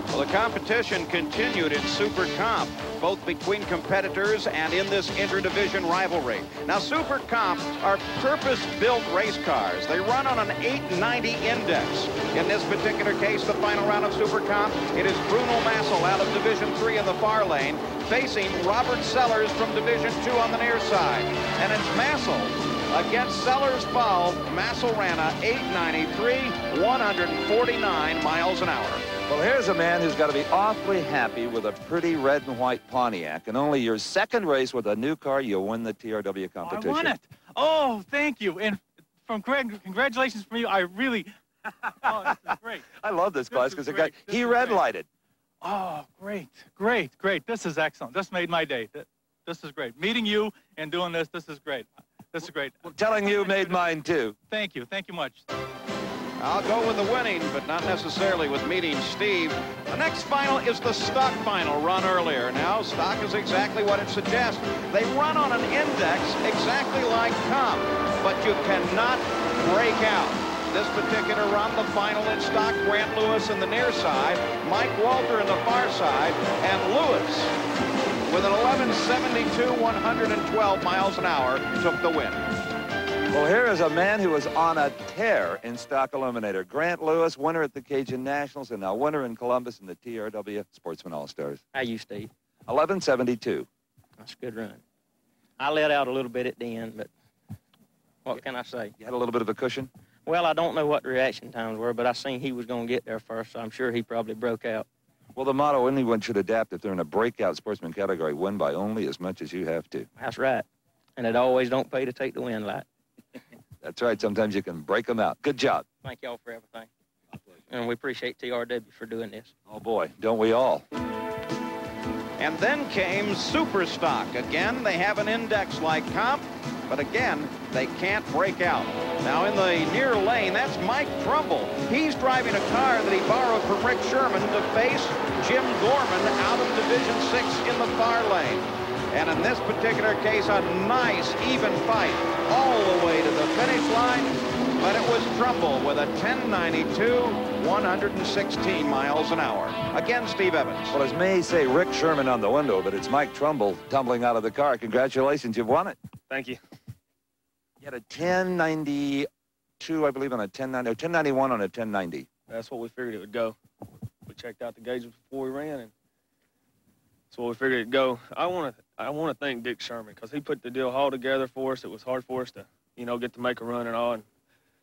Well, the competition continued in Super Comp, both between competitors and in this interdivision rivalry. Now, Super Comp are purpose-built race cars. They run on an 890 index. In this particular case, the final round of Super Comp, it is Bruno Massel out of Division 3 in the far lane, facing Robert Sellers from Division 2 on the near side. And it's Massel against Sellers foul. Massel ran a 893, 149 miles an hour. Well, here's a man who's got to be awfully happy with a pretty red and white Pontiac. And only your second race with a new car, you'll win the TRW competition. I won it. Oh, thank you. And from Craig, congratulations from you. I really, oh, this is great. I love this class because the guy, he red lighted. Oh, great, great, great. This is excellent. This made my day. This is great. Meeting you and doing this is great. This is great. Well, telling you made mine, too. Thank you. Thank you much. I'll go with the winning, but not necessarily with meeting Steve. The next final is the stock final run earlier. Now, stock is exactly what it suggests. They run on an index exactly like comp, but you cannot break out. This particular run, the final in stock, Grant Lewis in the near side, Mike Walter in the far side, and Lewis with an 1172, 112 miles an hour took the win. Well, here is a man who was on a tear in stock eliminator. Grant Lewis, winner at the Cajun Nationals, and now winner in Columbus in the TRW Sportsman All-Stars. How you, Steve? 1172. That's a good run. I let out a little bit at the end, but what can I say? You had a little bit of a cushion? Well, I don't know what the reaction times were, but I seen he was going to get there first, so I'm sure he probably broke out. Well, the motto anyone should adapt if they're in a breakout sportsman category, win by only as much as you have to. That's right. And it always don't pay to take the win light. That's right. Sometimes you can break them out. Good job. Thank y'all for everything. And we appreciate TRW for doing this. Oh, boy, don't we all? And then came Super Stock. Again, they have an index like comp, but again, they can't break out. Now in the near lane, that's Mike Trumbull. He's driving a car that he borrowed from Rick Sherman to face Jim Gorman out of Division 6 in the far lane. And in this particular case, a nice even fight all the way to the finish line. But it was Trumbull with a 1092, 116 miles an hour. Again, Steve Evans. Well, as may say Rick Sherman on the window, but it's Mike Trumbull tumbling out of the car. Congratulations, you've won it. Thank you. You had a 1092, I believe, on a 1090, 1091 on a 1090. That's what we figured it would go. We checked out the gauges before we ran, and that's what we figured it'd go. I want to thank Dick Sherman because he put the deal all together for us. It was hard for us to, get to make a run and all. And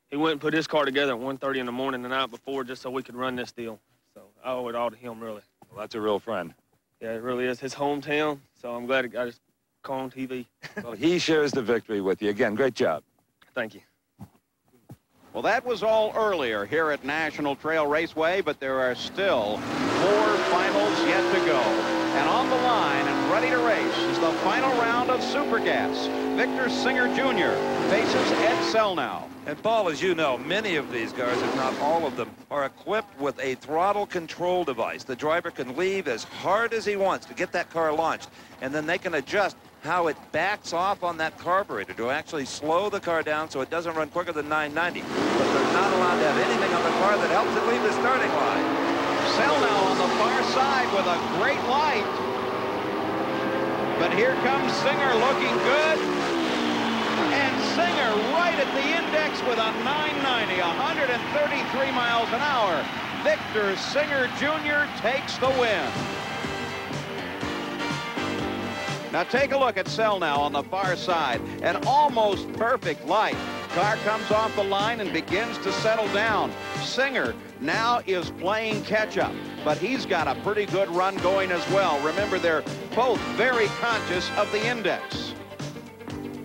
he went and put his car together at 1:30 in the morning the night before just so we could run this deal. So I owe it all to him, really. Well, that's a real friend. Yeah, it really is. His hometown, so I'm glad I just call on TV. Well, he shares the victory with you. Again, great job. Thank you. Well, that was all earlier here at National Trail Raceway, but there are still 4 finals yet to go. And on the line and ready to race is the final round of Super Gas. Victor Singer Jr. faces Ed Selnow. And Paul, as you know, many of these cars, if not all of them, are equipped with a throttle control device. The driver can leave as hard as he wants to get that car launched, and then they can adjust how it backs off on that carburetor to actually slow the car down so it doesn't run quicker than 990. But they're not allowed to have anything on the car that helps it leave the starting line. Selnow on the far side with a great light. But here comes Singer looking good. And Singer right at the index with a 990, 133 miles an hour. Victor Singer Jr. takes the win. Now take a look at Sell now on the far side. An almost perfect light. Car comes off the line and begins to settle down. Singer now is playing catch-up, but he's got a pretty good run going as well. Remember, they're both very conscious of the index.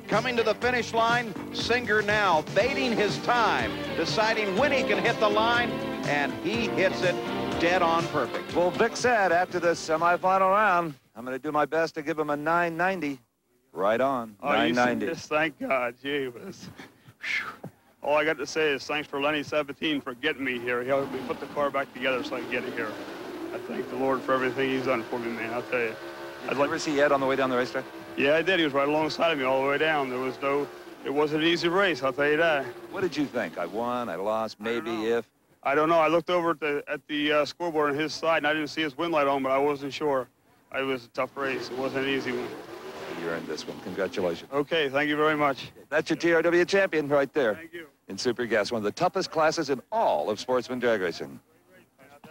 Coming to the finish line, Singer now baiting his time, deciding when he can hit the line, and he hits it dead on perfect. Well, Vic said after the semifinal round, I'm going to do my best to give him a 990. Right on, 990. Yes, thank God. Gee whiz. All I got to say is thanks for Lenny 17 for getting me here. He helped me put the car back together so I can get it here. I thank the Lord for everything he's done for me, man. I'll tell you. Did you ever see Ed on the way down the racetrack? Yeah, I did. He was right alongside of me all the way down. It wasn't an easy race, I'll tell you that. What did you think? I won, I lost, maybe, if? I don't know. I looked over at the scoreboard on his side, and I didn't see his wind light on, but I wasn't sure. It was a tough race. It wasn't an easy one. You earned this one. Congratulations. Okay, thank you very much. That's your TRW champion right there. Thank you. In Super Gas, one of the toughest classes in all of Sportsman drag racing.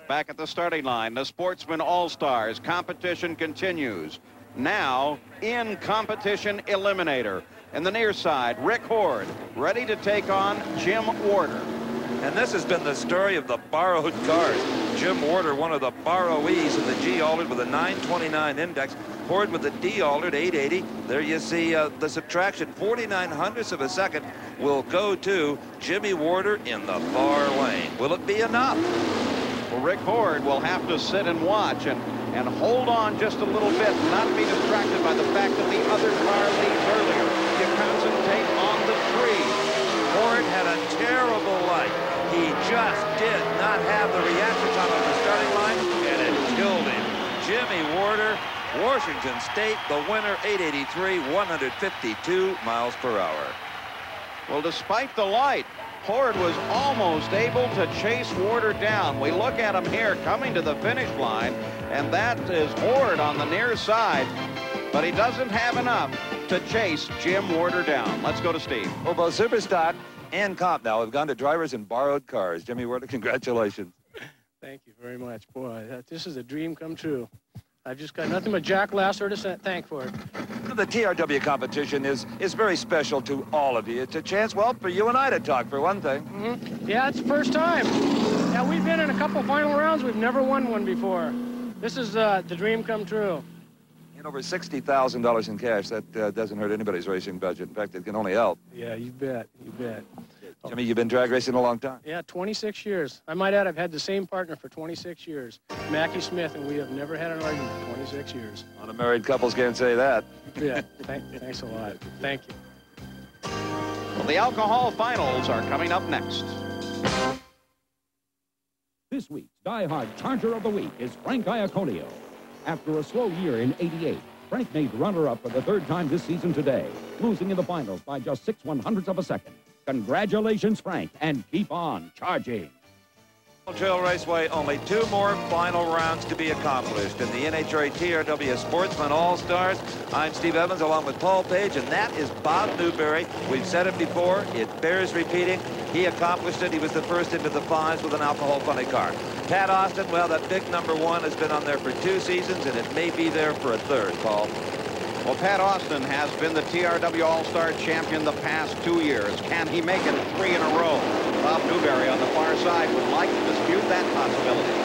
Back at the starting line, the Sportsman All-Stars competition continues. Now, in competition eliminator. In the near side, Rick Horde, ready to take on Jim Warder. And this has been the story of the borrowed cars. Jim Warder, one of the borrowees in the G-altered with a 929 index. Horde with the D-altered 880. There you see the subtraction. 49 hundredths of a second will go to Jimmy Warder in the far lane. Will it be enough? Well, Rick Horde will have to sit and watch and hold on just a little bit, not be distracted by the fact that the other car leads earlier. You concentrate on the tree. Horde had a terrible light. He just did not have the reaction time on the starting line, and it killed him. Jimmy Warder, Washington State, the winner, 883, 152 miles per hour. Well, despite the light, Horde was almost able to chase Warder down. We look at him here coming to the finish line, and that is Horde on the near side, but he doesn't have enough to chase Jim Warder down. Let's go to Steve. Well, both Superstock and Comp now have gone to drivers in borrowed cars. Jimmy Warder, congratulations. Thank you very much. Boy, this is a dream come true. I've just got nothing but Jack Lasser to thank for it. The TRW competition is very special to all of you. It's a chance, well, for you and I to talk, for one thing. Mm-hmm. Yeah, it's the first time. Yeah, we've been in a couple final rounds. We've never won one before. This is the dream come true. And over $60,000 in cash, that doesn't hurt anybody's racing budget. In fact, it can only help. Yeah, you bet. You bet. Jimmy, you've been drag racing a long time. Yeah, 26 years. I might add, I've had the same partner for 26 years, Mackie Smith, and we have never had an argument for 26 years. Unmarried couples can't say that. Yeah, thanks a lot. Thank you. Well, the alcohol finals are coming up next. This week's die-hard Charger of the Week is Frank Iaconio. After a slow year in '88, Frank made runner-up for the third time this season today, losing in the finals by just 6/100ths of a second. Congratulations, Frank, and keep on charging. Trail Raceway, only 2 more final rounds to be accomplished. In the NHRA TRW Sportsman All-Stars, I'm Steve Evans along with Paul Page, and that is Bob Newberry. We've said it before, it bears repeating. He accomplished it. He was the first into the fives with an alcohol funny car. Pat Austin, well, that big #1 has been on there for 2 seasons, and it may be there for a 3rd, Paul. Well, Pat Austin has been the TRW All-Star champion the past 2 years. Can he make it 3 in a row? Bob Newberry on the far side would like to dispute that possibility.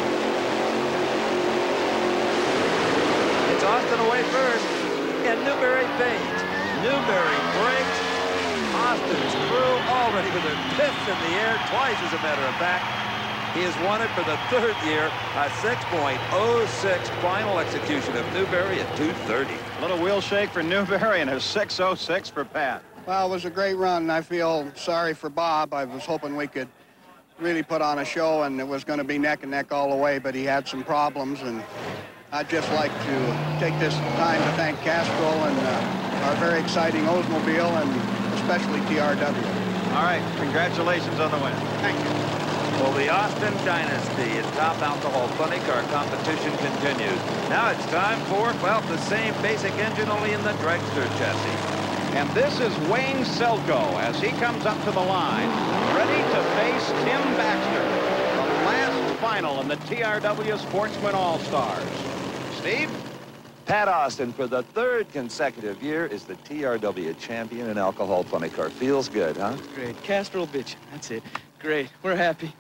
It's Austin away first, and Newberry fades. Newberry breaks. Austin's crew already with their fists in the air, twice as a matter of fact. He has won it for the 3rd year, a 6.06 final execution of Newberry at 2:30. A little wheel shake for Newberry and a 6.06 for Pat. Well, it was a great run. I feel sorry for Bob. I was hoping we could really put on a show, and it was going to be neck and neck all the way, but he had some problems, and I'd just like to take this time to thank Castrol and our very exciting Oldsmobile, and especially TRW. All right, congratulations on the win. Thank you. Well, the Austin Dynasty in top alcohol funny car competition continues. Now it's time for, well, the same basic engine, only in the dragster chassis. And this is Wayne Selko as he comes up to the line, ready to face Tim Baxter, the last final in the TRW Sportsman All-Stars. Steve? Pat Austin, for the 3rd consecutive year, is the TRW champion in alcohol funny car. Feels good, huh? Great. Castrol bitch. That's it. Great. We're happy.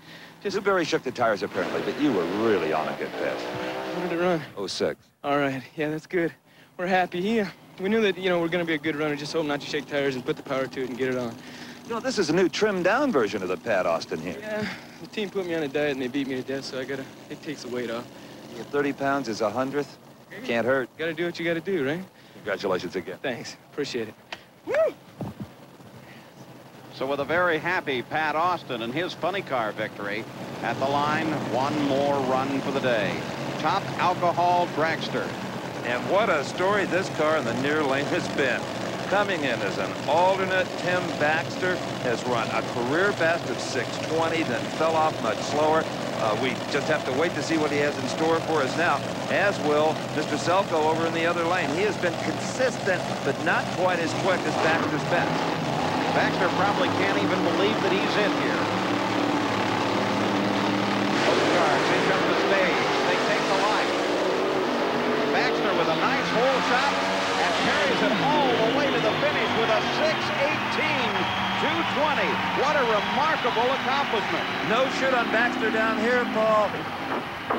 Newberry shook the tires, apparently, but you were really on a good pass. When did it run? 06. All right. Yeah, that's good. We're happy. We knew that, we're going to be a good runner. Just hope not to shake tires and put the power to it and get it on. This is a new trimmed-down version of the Pat Austin here. Yeah, the team put me on a diet and they beat me to death, so it takes the weight off. 30 pounds is 100th. Can't hurt. Got to do what you got to do, right? Congratulations again. Thanks. Appreciate it. Woo! So with a very happy Pat Austin and his funny car victory at the line, one more run for the day. Top alcohol dragster. And what a story this car in the near lane has been. Coming in as an alternate, Tim Baxter has run a career best of 6:20, then fell off much slower. We just have to wait to see what he has in store for us now, as will Mr. Selko over in the other lane. He has been consistent, but not quite as quick as Baxter's been. Baxter probably can't even believe that he's in here. Both cars in from the stage. They take the line. Baxter with a nice hole shot and carries it all the way to the finish with a 6:18.220. What a remarkable accomplishment. No shoot on Baxter down here, Paul.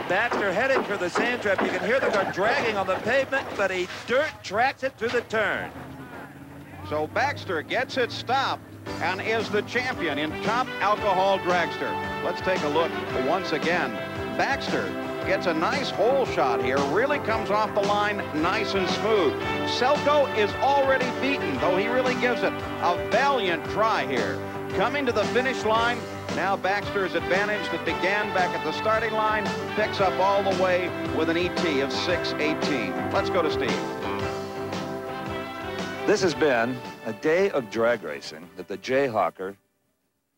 Baxter heading for the sand trap. You can hear the car dragging on the pavement, but he dirt tracks it through the turn. So Baxter gets it stopped and is the champion in top alcohol dragster. Let's take a look once again. Baxter gets a nice hole shot here, really comes off the line nice and smooth. Selko is already beaten, though he really gives it a valiant try here. Coming to the finish line, now Baxter's advantage that began back at the starting line picks up all the way with an ET of 6:18. Let's go to Steve. This has been a day of drag racing that the Jayhawker,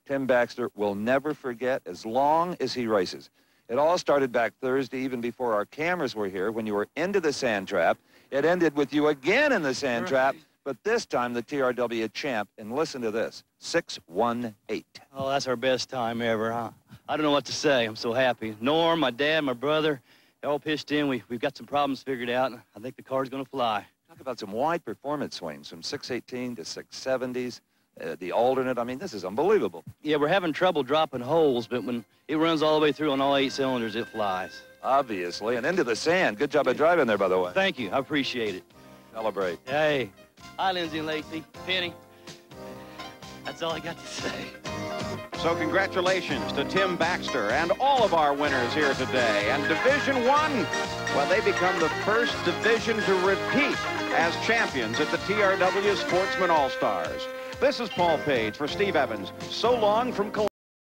Tim Baxter, will never forget as long as he races. It all started back Thursday, even before our cameras were here, when you were into the sand trap. It ended with you again in the sand trap, but this time the TRW champ, and listen to this, 6:18. Oh, that's our best time ever, huh? I don't know what to say. I'm so happy. Norm, my dad, my brother, they all pitched in. We've got some problems figured out, and I think the car's going to fly. Talk about some wide performance swings from 6:18 to 6:70s. The alternate, I mean, this is unbelievable. Yeah, we're having trouble dropping holes, but when it runs all the way through on all 8 cylinders, it flies. Obviously, and into the sand. Good job of driving there, by the way. Thank you. I appreciate it. Celebrate. Hey. Hi, Lindsay and Lacey. Penny. That's all I got to say. So congratulations to Tim Baxter and all of our winners here today. And Division I, well, they become the first division to repeat as champions at the TRW Sportsman All-Stars. This is Paul Page for Steve Evans. So long from Columbus.